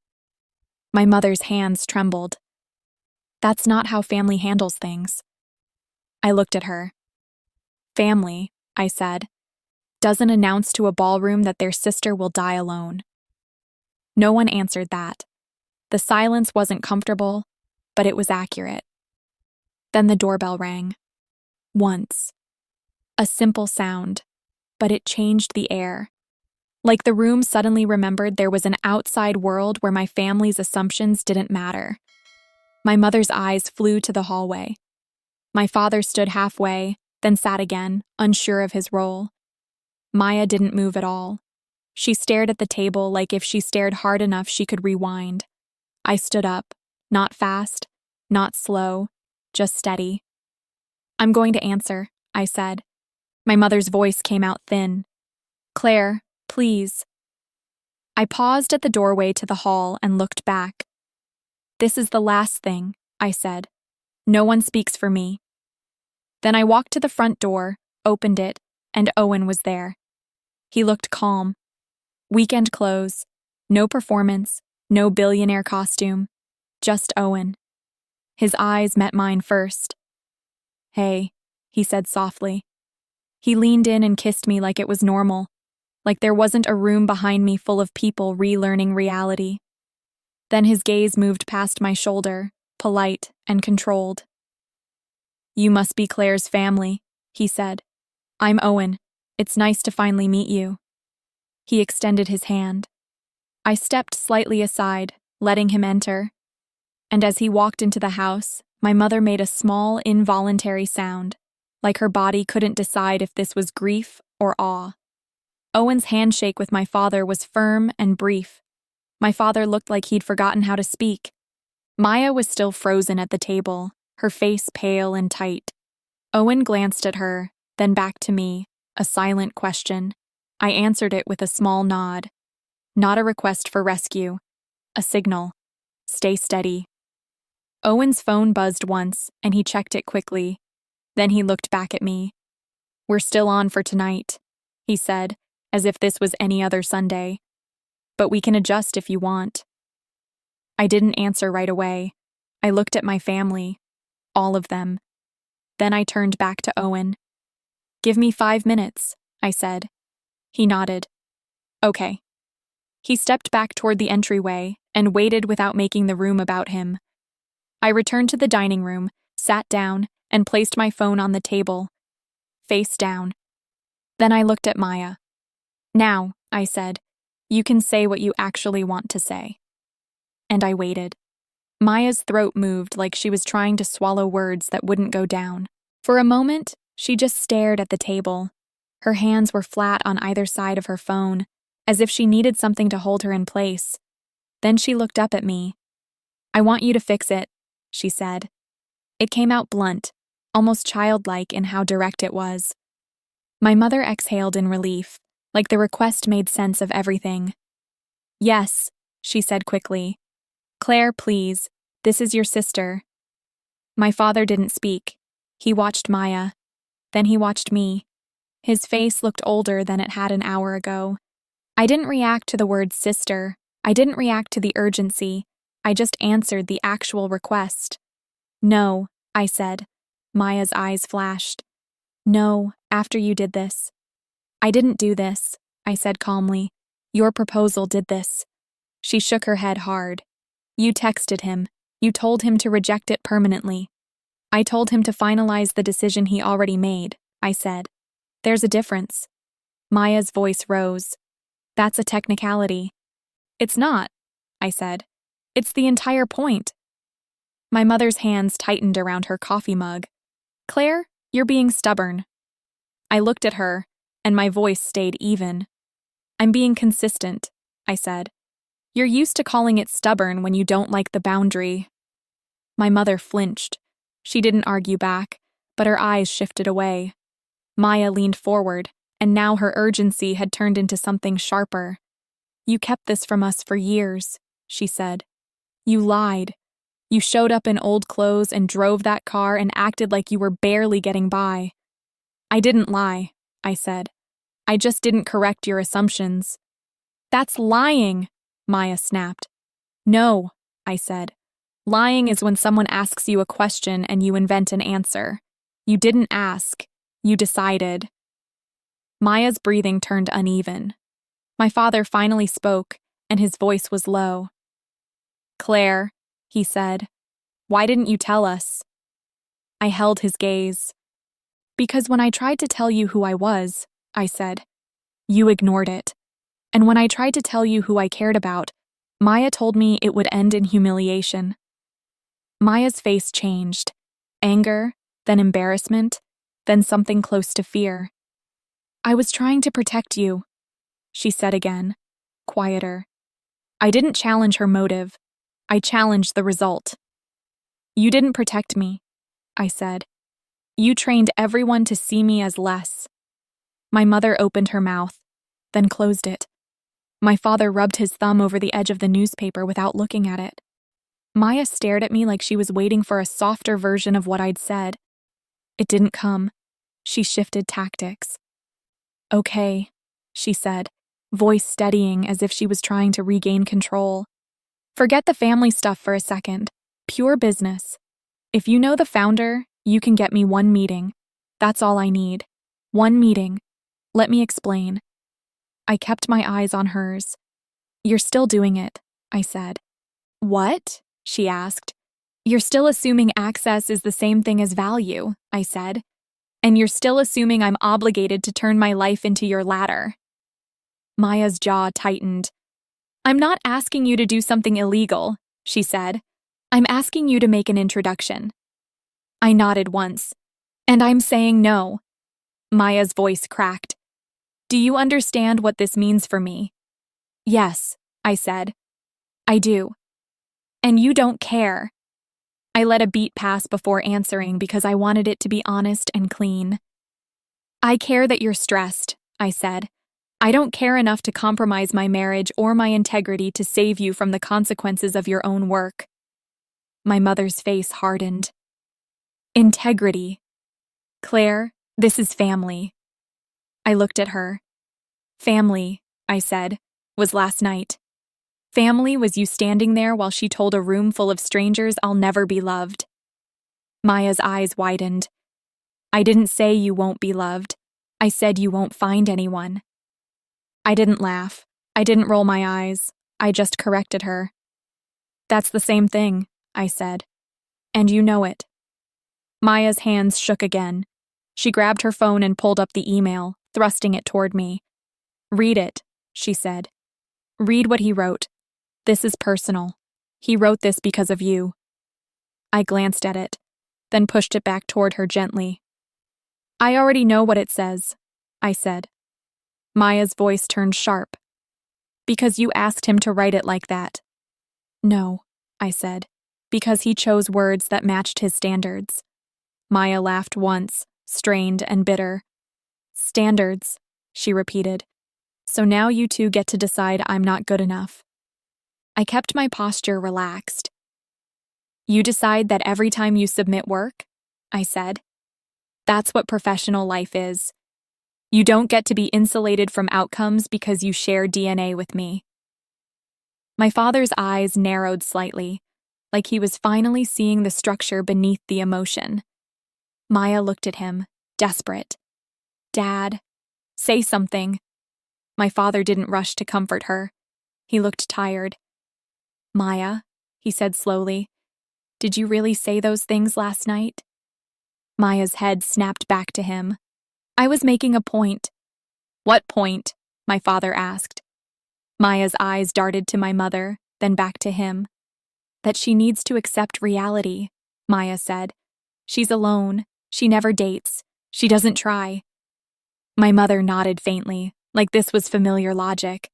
My mother's hands trembled. That's not how family handles things. I looked at her. Family, I said, doesn't announce to a ballroom that their sister will die alone. No one answered that. The silence wasn't comfortable, but it was accurate. Then the doorbell rang. Once. A simple sound, but it changed the air. Like the room suddenly remembered there was an outside world where my family's assumptions didn't matter. My mother's eyes flew to the hallway. My father stood halfway, then sat again, unsure of his role. Maya didn't move at all. She stared at the table like if she stared hard enough she could rewind. I stood up, not fast, not slow, just steady. I'm going to answer, I said. My mother's voice came out thin. Claire, please. I paused at the doorway to the hall and looked back. This is the last thing, I said. No one speaks for me. Then I walked to the front door, opened it, and Owen was there. He looked calm. Weekend clothes, no performance, no billionaire costume, just Owen. His eyes met mine first. Hey, he said softly. He leaned in and kissed me like it was normal, like there wasn't a room behind me full of people relearning reality. Then his gaze moved past my shoulder, polite and controlled. You must be Claire's family, he said. I'm Owen. It's nice to finally meet you. He extended his hand. I stepped slightly aside, letting him enter. And as he walked into the house, my mother made a small, involuntary sound, like her body couldn't decide if this was grief or awe. Owen's handshake with my father was firm and brief. My father looked like he'd forgotten how to speak. Maya was still frozen at the table, her face pale and tight. Owen glanced at her, then back to me, a silent question. I answered it with a small nod. Not a request for rescue. A signal. Stay steady. Owen's phone buzzed once, and he checked it quickly. Then he looked back at me. We're still on for tonight, he said, as if this was any other Sunday. But we can adjust if you want. I didn't answer right away. I looked at my family. All of them. Then I turned back to Owen. Give me 5 minutes, I said. He nodded. Okay. He stepped back toward the entryway and waited without making the room about him. I returned to the dining room, sat down, and placed my phone on the table. face down. Then I looked at Maya. Now, I said, you can say what you actually want to say. And I waited. Maya's throat moved like she was trying to swallow words that wouldn't go down. For a moment, she just stared at the table. Her hands were flat on either side of her phone, as if she needed something to hold her in place. Then she looked up at me. I want you to fix it, she said. It came out blunt, almost childlike in how direct it was. My mother exhaled in relief, like the request made sense of everything. Yes, she said quickly. Claire, please, this is your sister. My father didn't speak. He watched Maya. Then he watched me. His face looked older than it had an hour ago. I didn't react to the word sister. I didn't react to the urgency. I just answered the actual request. No, I said. Maya's eyes flashed. No, after you did this. I didn't do this, I said calmly. Your proposal did this. She shook her head hard. You texted him. You told him to reject it permanently. I told him to finalize the decision he already made, I said. There's a difference. Maya's voice rose. That's a technicality. It's not, I said. It's the entire point. My mother's hands tightened around her coffee mug. Claire, you're being stubborn. I looked at her, and my voice stayed even. I'm being consistent, I said. You're used to calling it stubborn when you don't like the boundary. My mother flinched. She didn't argue back, but her eyes shifted away. Maya leaned forward, and now her urgency had turned into something sharper. You kept this from us for years, she said. You lied. You showed up in old clothes and drove that car and acted like you were barely getting by. I didn't lie, I said. I just didn't correct your assumptions. That's lying, Maya snapped. No, I said. Lying is when someone asks you a question and you invent an answer. You didn't ask. You decided. Maya's breathing turned uneven. My father finally spoke, and his voice was low. Claire, he said, why didn't you tell us? I held his gaze. Because when I tried to tell you who I was, I said, you ignored it. And when I tried to tell you who I cared about, Maya told me it would end in humiliation. Maya's face changed. Anger, then embarrassment, then something close to fear. I was trying to protect you, she said again, quieter. I didn't challenge her motive. I challenged the result. You didn't protect me, I said. You trained everyone to see me as less. My mother opened her mouth, then closed it. My father rubbed his thumb over the edge of the newspaper without looking at it. Maya stared at me like she was waiting for a softer version of what I'd said. It didn't come. She shifted tactics. Okay, she said, voice steadying as if she was trying to regain control. Forget the family stuff for a second. Pure business. If you know the founder, you can get me one meeting. That's all I need. One meeting. Let me explain. I kept my eyes on hers. You're still doing it, I said. What? She asked. You're still assuming access is the same thing as value, I said. And you're still assuming I'm obligated to turn my life into your ladder. Maya's jaw tightened. I'm not asking you to do something illegal, she said. I'm asking you to make an introduction. I nodded once. And I'm saying no. Maya's voice cracked. Do you understand what this means for me? Yes, I said. I do. And you don't care. I let a beat pass before answering because I wanted it to be honest and clean. I care that you're stressed, I said. I don't care enough to compromise my marriage or my integrity to save you from the consequences of your own work. My mother's face hardened. Integrity. Claire, this is family. I looked at her. Family, I said, was last night. Family was you standing there while she told a room full of strangers I'll never be loved. Maya's eyes widened. I didn't say you won't be loved. I said you won't find anyone. I didn't laugh. I didn't roll my eyes. I just corrected her. That's the same thing, I said. And you know it. Maya's hands shook again. She grabbed her phone and pulled up the email, thrusting it toward me. "Read it," she said. "Read what he wrote. This is personal. He wrote this because of you." I glanced at it, then pushed it back toward her gently. "I already know what it says," I said. Maya's voice turned sharp. "Because you asked him to write it like that." "No," I said, "because he chose words that matched his standards." Maya laughed once, strained and bitter. "Standards," she repeated. "So now you two get to decide I'm not good enough." I kept my posture relaxed. "You decide that every time you submit work?" I said. "That's what professional life is. You don't get to be insulated from outcomes because you share DNA with me." My father's eyes narrowed slightly, like he was finally seeing the structure beneath the emotion. Maya looked at him, desperate. "Dad, say something." My father didn't rush to comfort her. He looked tired. "Maya," he said slowly, "did you really say those things last night?" Maya's head snapped back to him. "I was making a point." "What point?" my father asked. Maya's eyes darted to my mother, then back to him. "That she needs to accept reality," Maya said. "She's alone. She never dates. She doesn't try." My mother nodded faintly, like this was familiar logic.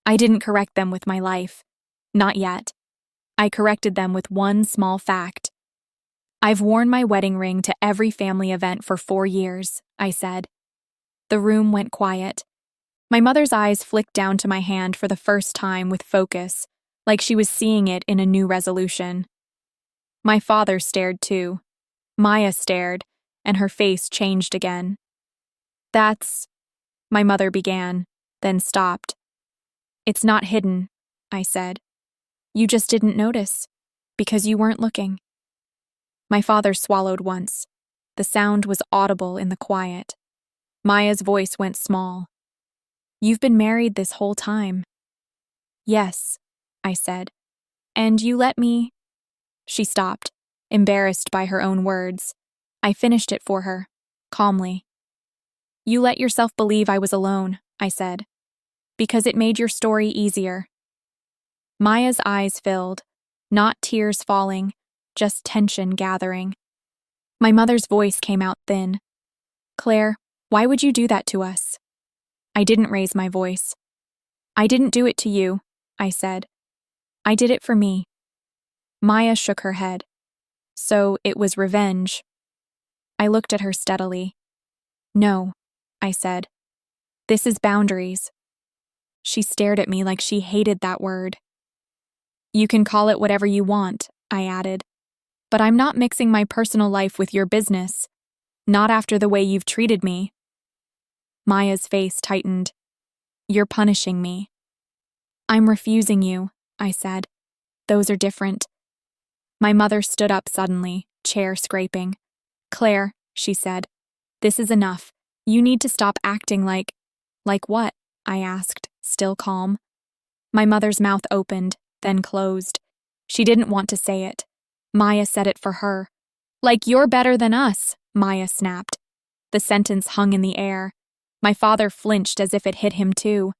I didn't correct them with my life. Not yet. I corrected them with one small fact. "I've worn my wedding ring to every family event for 4 years," I said. The room went quiet. My mother's eyes flicked down to my hand for the first time with focus, like she was seeing it in a new resolution. My father stared too. Maya stared, and her face changed again. "That's," my mother began, then stopped. "It's not hidden," I said. "You just didn't notice, because you weren't looking." My father swallowed once. The sound was audible in the quiet. Maya's voice went small. "You've been married this whole time." "Yes," I said. "And you let me—" She stopped, embarrassed by her own words. I finished it for her, calmly. "You let yourself believe I was alone," I said, "because it made your story easier." Maya's eyes filled, not tears falling, just tension gathering. My mother's voice came out thin. "Claire, why would you do that to us?" I didn't raise my voice. "I didn't do it to you," I said. "I did it for me." Maya shook her head. "So it was revenge." I looked at her steadily. "No," I said. "This is boundaries." She stared at me like she hated that word. "You can call it whatever you want," I added. "But I'm not mixing my personal life with your business. Not after the way you've treated me." Maya's face tightened. "You're punishing me." "I'm refusing you," I said. "Those are different." My mother stood up suddenly, chair scraping. "Claire," she said, "this is enough. You need to stop acting like—" "Like what?" I asked, still calm. My mother's mouth opened, then closed. She didn't want to say it. Maya said it for her. "Like you're better than us," Maya snapped. The sentence hung in the air. My father flinched as if it hit him too.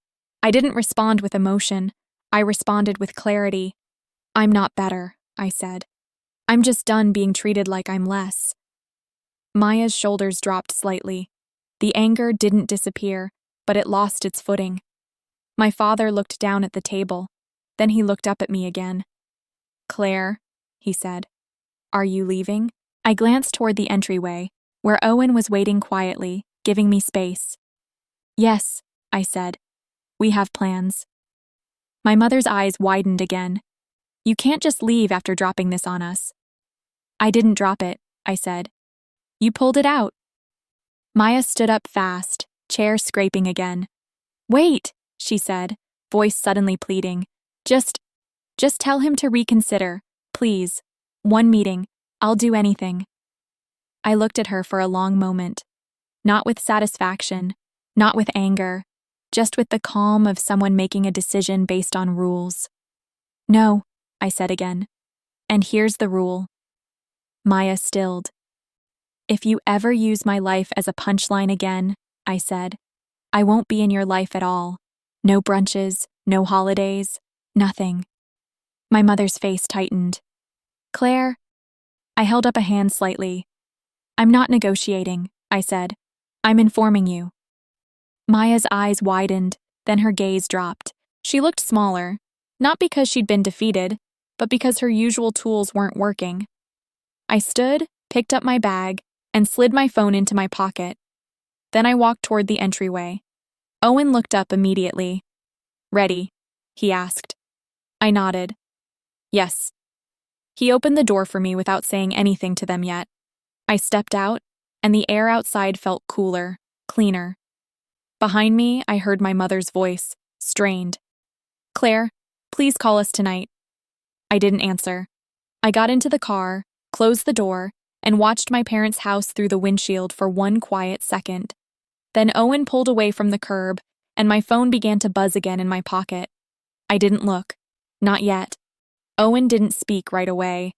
I didn't respond with emotion. I responded with clarity. "I'm not better," I said. "I'm just done being treated like I'm less." Maya's shoulders dropped slightly. The anger didn't disappear, but it lost its footing. My father looked down at the table. Then he looked up at me again. "Claire," he said, "are you leaving?" I glanced toward the entryway, where Owen was waiting quietly, giving me space. "Yes," I said. "We have plans." My mother's eyes widened again. "You can't just leave after dropping this on us." "I didn't drop it," I said. "You pulled it out." Maya stood up fast, chair scraping again. "Wait," she said, voice suddenly pleading. Just tell him to reconsider, please. One meeting. I'll do anything." I looked at her for a long moment. Not with satisfaction, not with anger, just with the calm of someone making a decision based on rules. "No," I said again. "And here's the rule." Maya stilled. If you ever use my life as a punchline again, I said, I won't be in your life at all. No brunches, no holidays, nothing. My mother's face tightened. Claire, I held up a hand slightly. I'm not negotiating, I said. I'm informing you. Maya's eyes widened, then her gaze dropped. She looked smaller, not because she'd been defeated, but because her usual tools weren't working. I stood, picked up my bag, and slid my phone into my pocket. Then I walked toward the entryway. Owen looked up immediately. Ready? He asked. I nodded. Yes. He opened the door for me without saying anything to them yet. I stepped out, and the air outside felt cooler, cleaner. Behind me, I heard my mother's voice, strained. Claire, please call us tonight. I didn't answer. I got into the car, closed the door, and watched my parents' house through the windshield for one quiet second. Then Owen pulled away from the curb, and my phone began to buzz again in my pocket. I didn't look. Not yet. Owen didn't speak right away.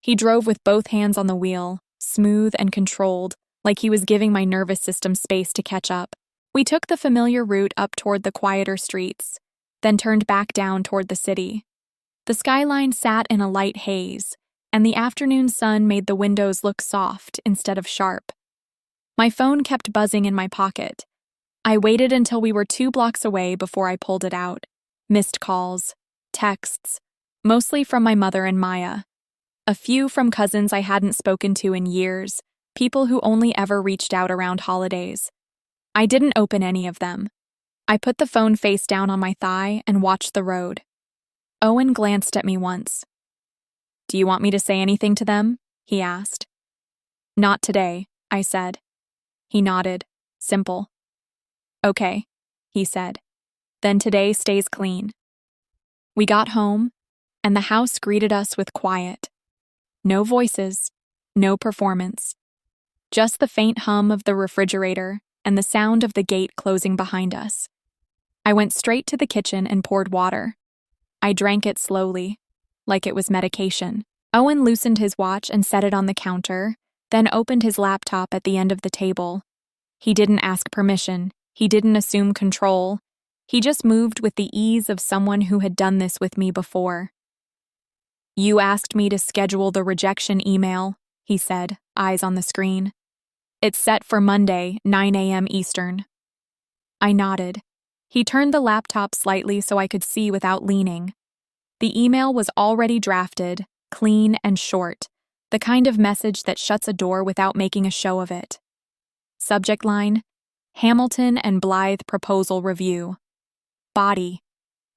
He drove with both hands on the wheel, smooth and controlled, like he was giving my nervous system space to catch up. We took the familiar route up toward the quieter streets, then turned back down toward the city. The skyline sat in a light haze, and the afternoon sun made the windows look soft instead of sharp. My phone kept buzzing in my pocket. I waited until we were 2 blocks away before I pulled it out. Missed calls, texts, mostly from my mother and Maya. A few from cousins I hadn't spoken to in years, people who only ever reached out around holidays. I didn't open any of them. I put the phone face down on my thigh and watched the road. Owen glanced at me once. Do you want me to say anything to them? He asked. Not today, I said. He nodded. Simple. Okay, he said. Then today stays clean. We got home, and the house greeted us with quiet. No voices, no performance. Just the faint hum of the refrigerator and the sound of the gate closing behind us. I went straight to the kitchen and poured water. I drank it slowly, like it was medication. Owen loosened his watch and set it on the counter, then opened his laptop at the end of the table. He didn't ask permission. He didn't assume control. He just moved with the ease of someone who had done this with me before. You asked me to schedule the rejection email, he said, eyes on the screen. It's set for Monday, 9 a.m. Eastern. I nodded. He turned the laptop slightly so I could see without leaning. The email was already drafted, clean and short, the kind of message that shuts a door without making a show of it. Subject line, Hamilton and Blythe proposal review. Body,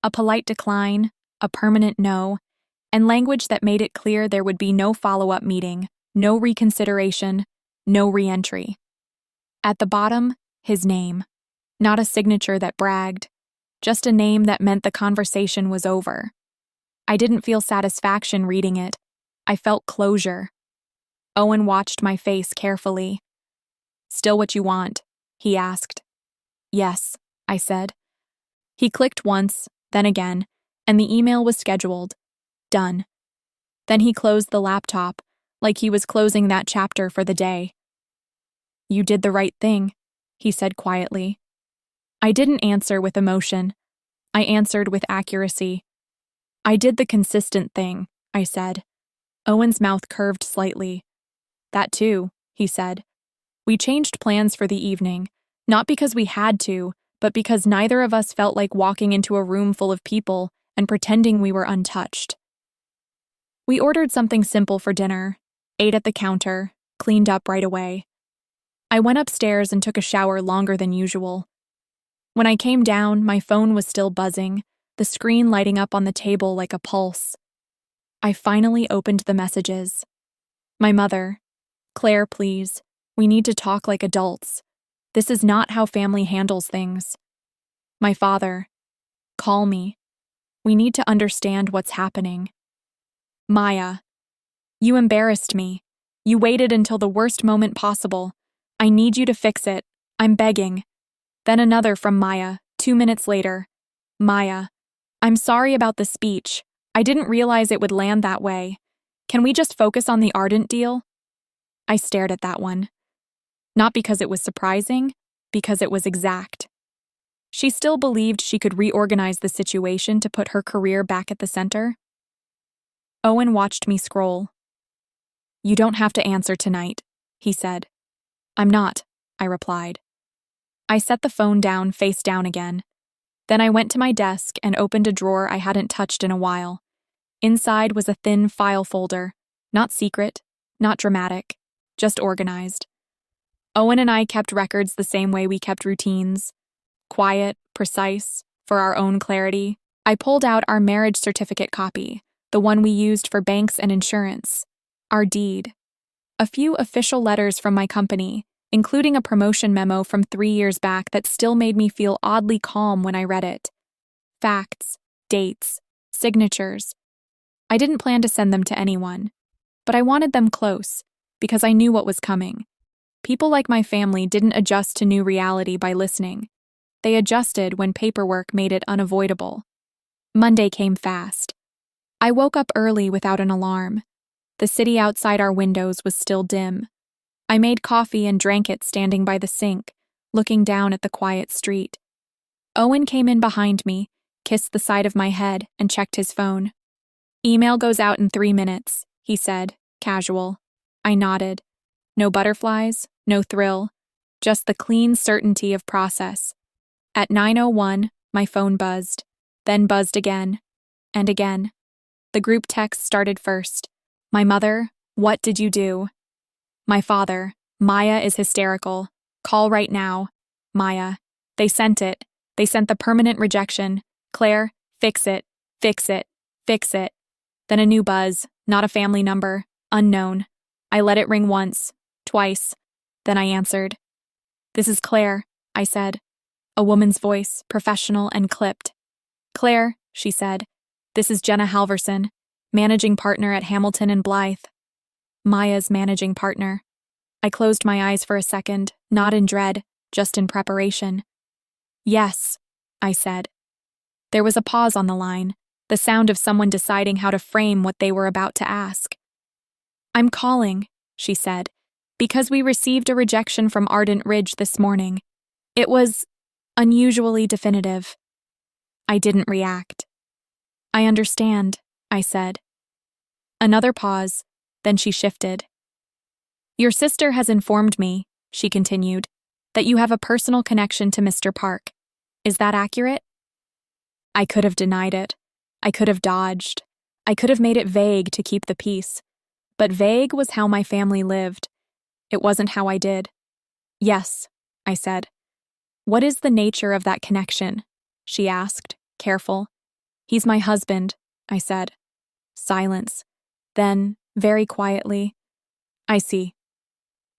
a polite decline, a permanent no, and language that made it clear there would be no follow-up meeting, no reconsideration, no re-entry. At the bottom, his name. Not a signature that bragged, just a name that meant the conversation was over. I didn't feel satisfaction reading it. I felt closure. Owen watched my face carefully. Still what you want? He asked. Yes, I said. He clicked once, then again, and the email was scheduled. Done. Then he closed the laptop, like he was closing that chapter for the day. You did the right thing, he said quietly. I didn't answer with emotion. I answered with accuracy. I did the consistent thing, I said. Owen's mouth curved slightly. That too, he said. We changed plans for the evening, not because we had to, but because neither of us felt like walking into a room full of people and pretending we were untouched. We ordered something simple for dinner, ate at the counter, cleaned up right away. I went upstairs and took a shower longer than usual. When I came down, my phone was still buzzing, the screen lighting up on the table like a pulse. I finally opened the messages. My mother, Claire, please, we need to talk like adults. This is not how family handles things. My father, call me. We need to understand what's happening. Maya, you embarrassed me. You waited until the worst moment possible. I need you to fix it. I'm begging. Then another from Maya, 2 minutes later. Maya, I'm sorry about the speech. I didn't realize it would land that way. Can we just focus on the Ardent deal? I stared at that one. Not because it was surprising, because it was exact. She still believed she could reorganize the situation to put her career back at the center. Owen watched me scroll. "You don't have to answer tonight," he said. "I'm not," I replied. I set the phone down face down again. Then I went to my desk and opened a drawer I hadn't touched in a while. Inside was a thin file folder, not secret, not dramatic, just organized. Owen and I kept records the same way we kept routines. Quiet, precise, for our own clarity. I pulled out our marriage certificate copy, the one we used for banks and insurance, our deed. A few official letters from my company, including a promotion memo from 3 years back that still made me feel oddly calm when I read it. Facts, dates, signatures. I didn't plan to send them to anyone, but I wanted them close, because I knew what was coming. People like my family didn't adjust to new reality by listening. They adjusted when paperwork made it unavoidable. Monday came fast. I woke up early without an alarm. The city outside our windows was still dim. I made coffee and drank it standing by the sink, looking down at the quiet street. Owen came in behind me, kissed the side of my head, and checked his phone. "Email goes out in 3 minutes," he said, casual. I nodded. No butterflies, no thrill, just the clean certainty of process. At 9:01, my phone buzzed, then buzzed again, and again. The group text started first. My mother, "What did you do?" My father, "Maya is hysterical. Call right now." Maya, "They sent it. They sent the permanent rejection. Claire, fix it, fix it, fix it." Then a new buzz, not a family number, unknown. I let it ring once, twice. Then I answered. "This is Claire," I said. A woman's voice, professional and clipped. "Claire," she said, "this is Jenna Halverson, managing partner at Hamilton and Blythe." Maya's managing partner. I closed my eyes for a second, not in dread, just in preparation. "Yes," I said. There was a pause on the line, the sound of someone deciding how to frame what they were about to ask. "I'm calling," she said, "because we received a rejection from Ardent Ridge this morning. It was unusually definitive." I didn't react. "I understand," I said. Another pause, then she shifted. "Your sister has informed me," she continued, "that you have a personal connection to Mr. Park. Is that accurate?" I could have denied it. I could have dodged. I could have made it vague to keep the peace. But vague was how my family lived. It wasn't how I did. "Yes," I said. "What is the nature of that connection?" she asked, careful. "He's my husband," I said. Silence. Then, very quietly, "I see."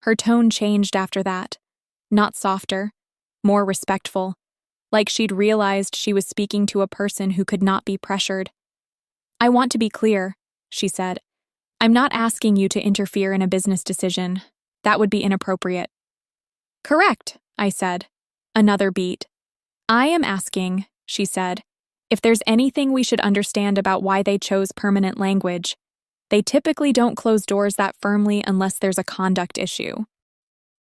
Her tone changed after that. Not softer, more respectful, like she'd realized she was speaking to a person who could not be pressured. "I want to be clear," she said. "I'm not asking you to interfere in a business decision. That would be inappropriate." "Correct," I said. Another beat. "I am asking," she said, "if there's anything we should understand about why they chose permanent language. They typically don't close doors that firmly unless there's a conduct issue."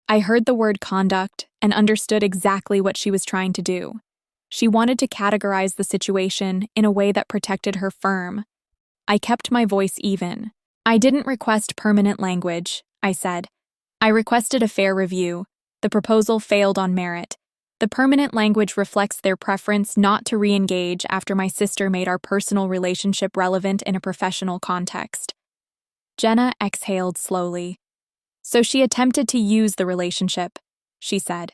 I heard the word conduct and understood exactly what she was trying to do. She wanted to categorize the situation in a way that protected her firm. I kept my voice even. "I didn't request permanent language," I said. "I requested a fair review. The proposal failed on merit. The permanent language reflects their preference not to re-engage after my sister made our personal relationship relevant in a professional context." Jenna exhaled slowly. "So she attempted to use the relationship," she said.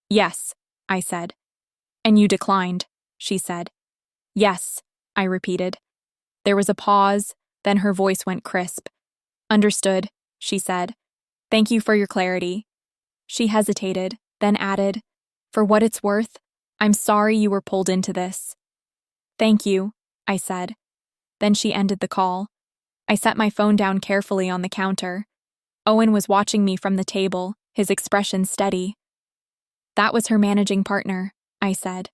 "Yes," I said. "And you declined," she said. "Yes," I repeated. There was a pause, then her voice went crisp. "Understood," she said. "Thank you for your clarity." She hesitated, then added, "For what it's worth, I'm sorry you were pulled into this." "Thank you," I said. Then she ended the call. I set my phone down carefully on the counter. Owen was watching me from the table, his expression steady. "That was her managing partner," I said.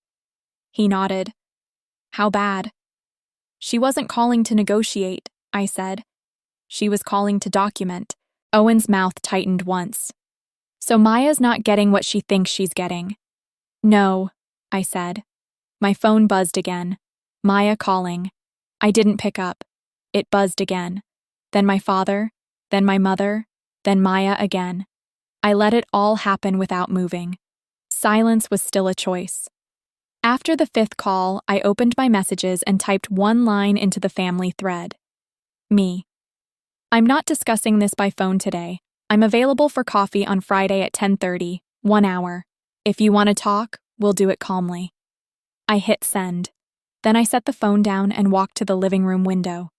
He nodded. "How bad?" "She wasn't calling to negotiate," I said. "She was calling to document." Owen's mouth tightened once. So Maya's not getting what she thinks she's getting. No, I said. My phone buzzed again. Maya calling. I didn't pick up. It buzzed again. Then my father, then my mother, then Maya again. I let it all happen without moving. Silence was still a choice. After the fifth call, I opened my messages and typed one line into the family thread. Me. I'm not discussing this by phone today. I'm available for coffee on Friday at 10:30, 1 hour. If you want to talk, we'll do it calmly. I hit send. Then I set the phone down and walked to the living room window.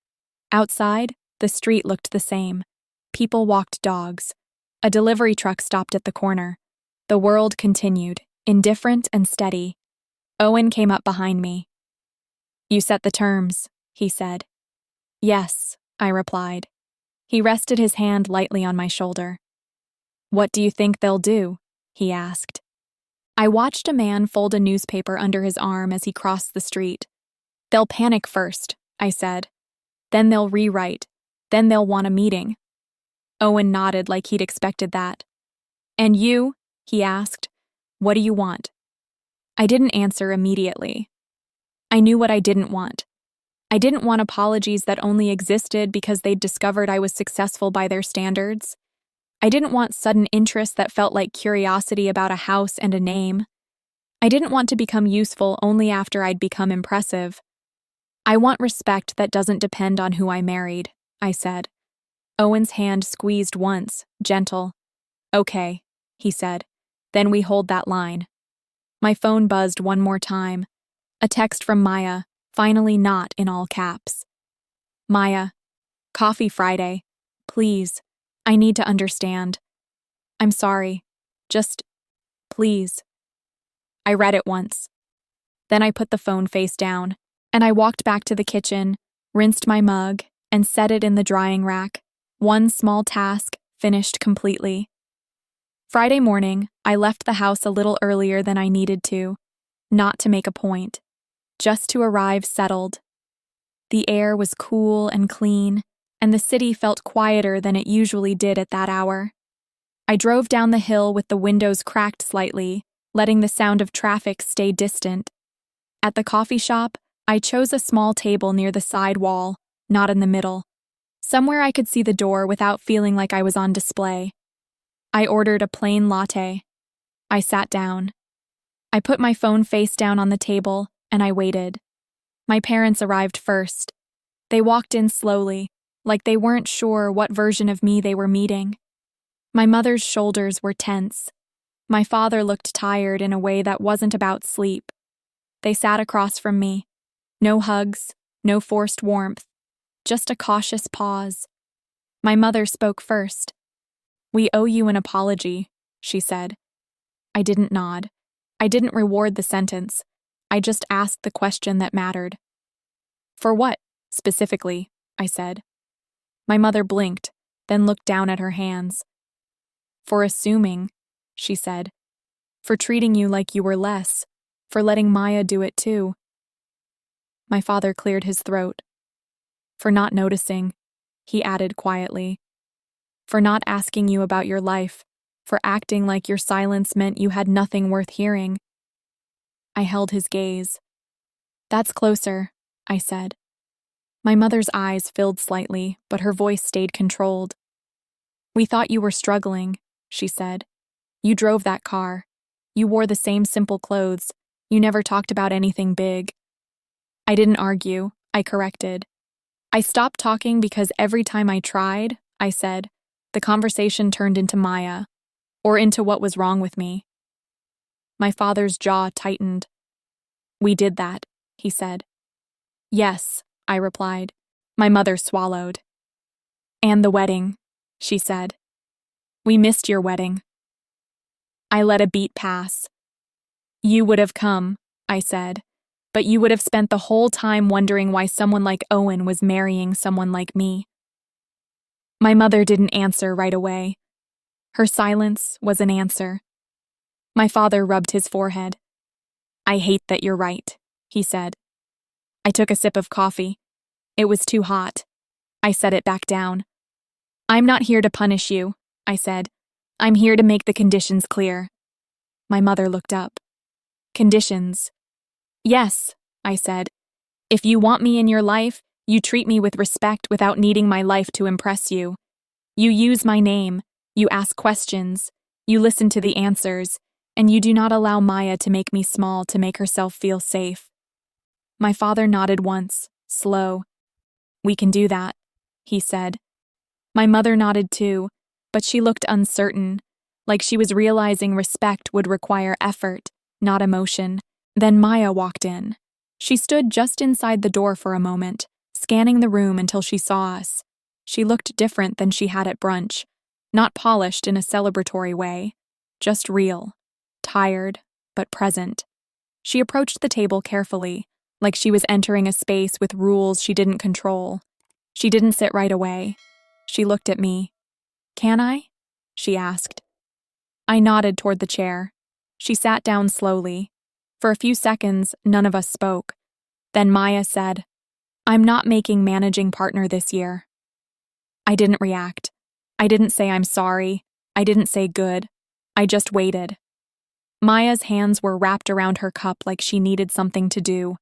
Outside, the street looked the same. People walked dogs. A delivery truck stopped at the corner. The world continued, indifferent and steady. Owen came up behind me. You set the terms, he said. Yes, I replied. He rested his hand lightly on my shoulder. What do you think they'll do? He asked. I watched a man fold a newspaper under his arm as he crossed the street. They'll panic first, I said. Then they'll rewrite. Then they'll want a meeting. Owen nodded like he'd expected that. And you? He asked. What do you want? I didn't answer immediately. I knew what I didn't want. I didn't want apologies that only existed because they'd discovered I was successful by their standards. I didn't want sudden interest that felt like curiosity about a house and a name. I didn't want to become useful only after I'd become impressive. I want respect that doesn't depend on who I married, I said. Owen's hand squeezed once, gentle. Okay, he said. Then we hold that line. My phone buzzed one more time. A text from Maya, finally not in all caps. Maya, coffee Friday. Please, I need to understand. I'm sorry. Just, please. I read it once. Then I put the phone face down, and I walked back to the kitchen, rinsed my mug, and set it in the drying rack. One small task finished completely. Friday morning, I left the house a little earlier than I needed to, not to make a point, just to arrive settled. The air was cool and clean, and the city felt quieter than it usually did at that hour. I drove down the hill with the windows cracked slightly, letting the sound of traffic stay distant. At the coffee shop, I chose a small table near the side wall, not in the middle, somewhere I could see the door without feeling like I was on display. I ordered a plain latte. I sat down. I put my phone face down on the table, and I waited. My parents arrived first. They walked in slowly, like they weren't sure what version of me they were meeting. My mother's shoulders were tense. My father looked tired in a way that wasn't about sleep. They sat across from me. No hugs, no forced warmth, just a cautious pause. My mother spoke first. We owe you an apology, she said. I didn't nod. I didn't reward the sentence. I just asked the question that mattered. For what, specifically? I said. My mother blinked, then looked down at her hands. For assuming, she said. For treating you like you were less. For letting Maya do it too. My father cleared his throat. For not noticing, he added quietly. For not asking you about your life, for acting like your silence meant you had nothing worth hearing. I held his gaze. That's closer, I said. My mother's eyes filled slightly, but her voice stayed controlled. We thought you were struggling, she said. You drove that car. You wore the same simple clothes. You never talked about anything big. I didn't argue, I corrected. I stopped talking because every time I tried, I said, the conversation turned into Maya, or into what was wrong with me. My father's jaw tightened. We did that, he said. Yes, I replied. My mother swallowed. And the wedding, she said. We missed your wedding. I let a beat pass. You would have come, I said, but you would have spent the whole time wondering why someone like Owen was marrying someone like me. My mother didn't answer right away. Her silence was an answer. My father rubbed his forehead. I hate that you're right, he said. I took a sip of coffee. It was too hot. I set it back down. I'm not here to punish you, I said. I'm here to make the conditions clear. My mother looked up. Conditions. Yes, I said. If you want me in your life, you treat me with respect without needing my life to impress you. You use my name, you ask questions, you listen to the answers, and you do not allow Maya to make me small to make herself feel safe. My father nodded once, slow. We can do that, he said. My mother nodded too, but she looked uncertain, like she was realizing respect would require effort, not emotion. Then Maya walked in. She stood just inside the door for a moment, scanning the room until she saw us. She looked different than she had at brunch, not polished in a celebratory way, just real, tired, but present. She approached the table carefully, like she was entering a space with rules she didn't control. She didn't sit right away. She looked at me. Can I? She asked. I nodded toward the chair. She sat down slowly. For a few seconds, none of us spoke. Then Maya said, I'm not making managing partner this year. I didn't react. I didn't say I'm sorry. I didn't say good. I just waited. Maya's hands were wrapped around her cup like she needed something to do.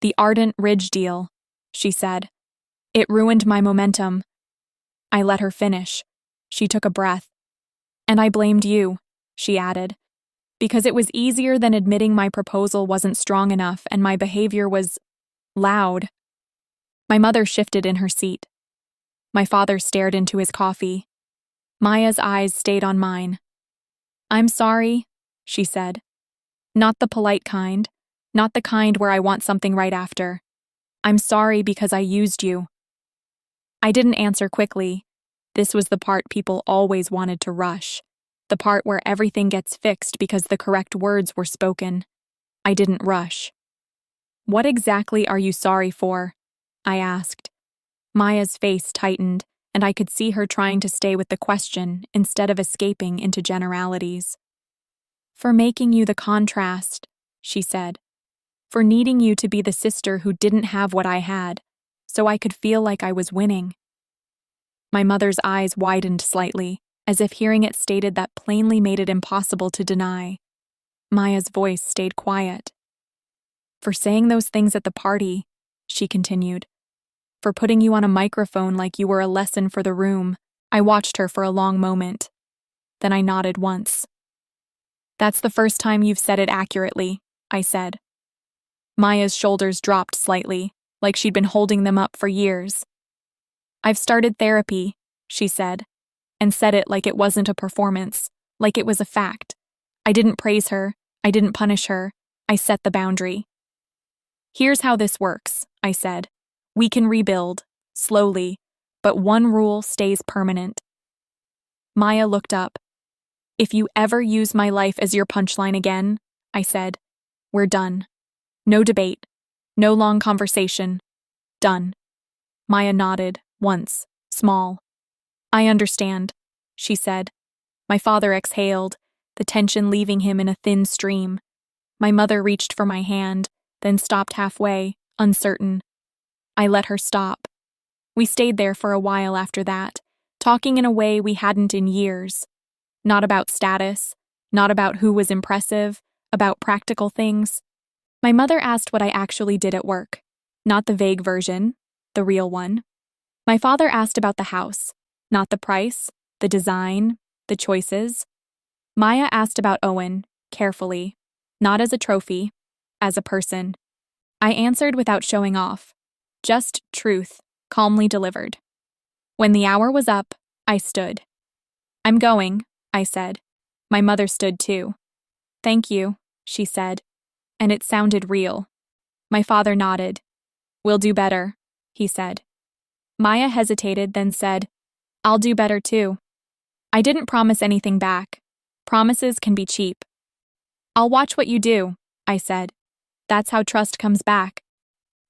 The Ardent Ridge deal, she said. It ruined my momentum. I let her finish. She took a breath. And I blamed you, she added, because it was easier than admitting my proposal wasn't strong enough and my behavior was loud. My mother shifted in her seat. My father stared into his coffee. Maya's eyes stayed on mine. I'm sorry, she said. Not the polite kind, not the kind where I want something right after. I'm sorry because I used you. I didn't answer quickly. This was the part people always wanted to rush, the part where everything gets fixed because the correct words were spoken. I didn't rush. What exactly are you sorry for? I asked. Maya's face tightened, and I could see her trying to stay with the question instead of escaping into generalities. For making you the contrast, she said. For needing you to be the sister who didn't have what I had, so I could feel like I was winning. My mother's eyes widened slightly, as if hearing it stated that plainly made it impossible to deny. Maya's voice stayed quiet. For saying those things at the party, she continued. For putting you on a microphone like you were a lesson for the room. I watched her for a long moment. Then I nodded once. That's the first time you've said it accurately, I said. Maya's shoulders dropped slightly, like she'd been holding them up for years. I've started therapy, she said, and said it like it wasn't a performance, like it was a fact. I didn't praise her, I didn't punish her, I set the boundary. Here's how this works, I said. We can rebuild, slowly, but one rule stays permanent. Maya looked up. If you ever use my life as your punchline again, I said, we're done. No debate, no long conversation. Done. Maya nodded, once, small. I understand, she said. My father exhaled, the tension leaving him in a thin stream. My mother reached for my hand, then stopped halfway, uncertain. I let her stop. We stayed there for a while after that, talking in a way we hadn't in years. Not about status, not about who was impressive, about practical things. My mother asked what I actually did at work, not the vague version, the real one. My father asked about the house, not the price, the design, the choices. Maya asked about Owen, carefully, not as a trophy, as a person. I answered without showing off, just truth, calmly delivered. When the hour was up, I stood. I'm going, I said. My mother stood too. Thank you, she said, and it sounded real. My father nodded. We'll do better, he said. Maya hesitated, then said, I'll do better too. I didn't promise anything back. Promises can be cheap. I'll watch what you do, I said. That's how trust comes back.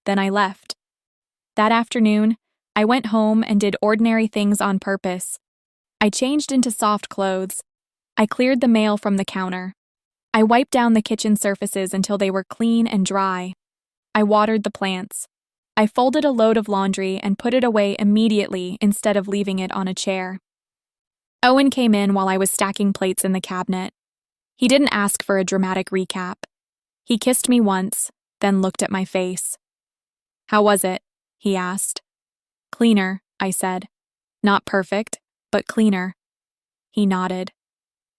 Then I left. That afternoon, I went home and did ordinary things on purpose. I changed into soft clothes. I cleared the mail from the counter. I wiped down the kitchen surfaces until they were clean and dry. I watered the plants. I folded a load of laundry and put it away immediately instead of leaving it on a chair. Owen came in while I was stacking plates in the cabinet. He didn't ask for a dramatic recap. He kissed me once, then looked at my face. "How was it?" he asked. "Cleaner," I said. "Not perfect, but cleaner." He nodded.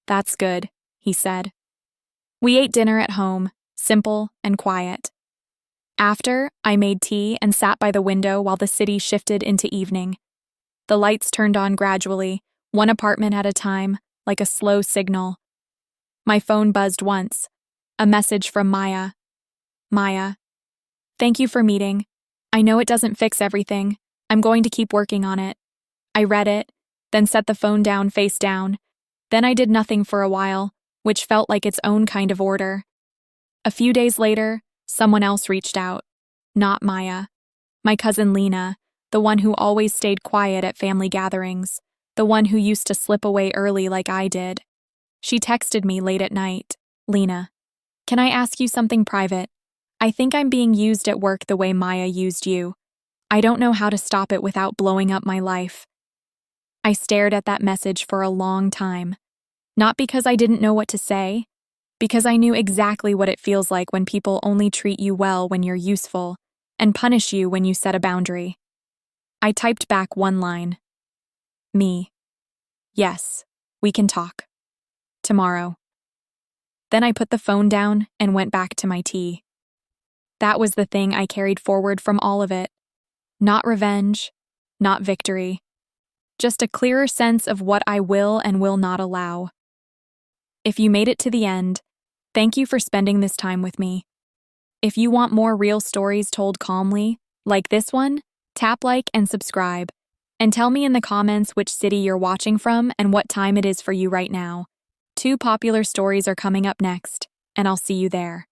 "That's good," he said. We ate dinner at home, simple and quiet. After, I made tea and sat by the window while the city shifted into evening. The lights turned on gradually, one apartment at a time, like a slow signal. My phone buzzed once. A message from Maya. "Maya, thank you for meeting. I know it doesn't fix everything. I'm going to keep working on it." I read it, then set the phone down face down. Then I did nothing for a while, which felt like its own kind of order. A few days later, someone else reached out. Not Maya. My cousin Lena, the one who always stayed quiet at family gatherings, the one who used to slip away early like I did. She texted me late at night. "Lena, can I ask you something private? I think I'm being used at work the way Maya used you. I don't know how to stop it without blowing up my life." I stared at that message for a long time. Not because I didn't know what to say, because I knew exactly what it feels like when people only treat you well when you're useful and punish you when you set a boundary. I typed back one line. "Me. Yes, we can talk. Tomorrow." Then I put the phone down and went back to my tea. That was the thing I carried forward from all of it. Not revenge, not victory. Just a clearer sense of what I will and will not allow. If you made it to the end, thank you for spending this time with me. If you want more real stories told calmly, like this one, tap like and subscribe. And tell me in the comments which city you're watching from and what time it is for you right now. 2 popular stories are coming up next, and I'll see you there.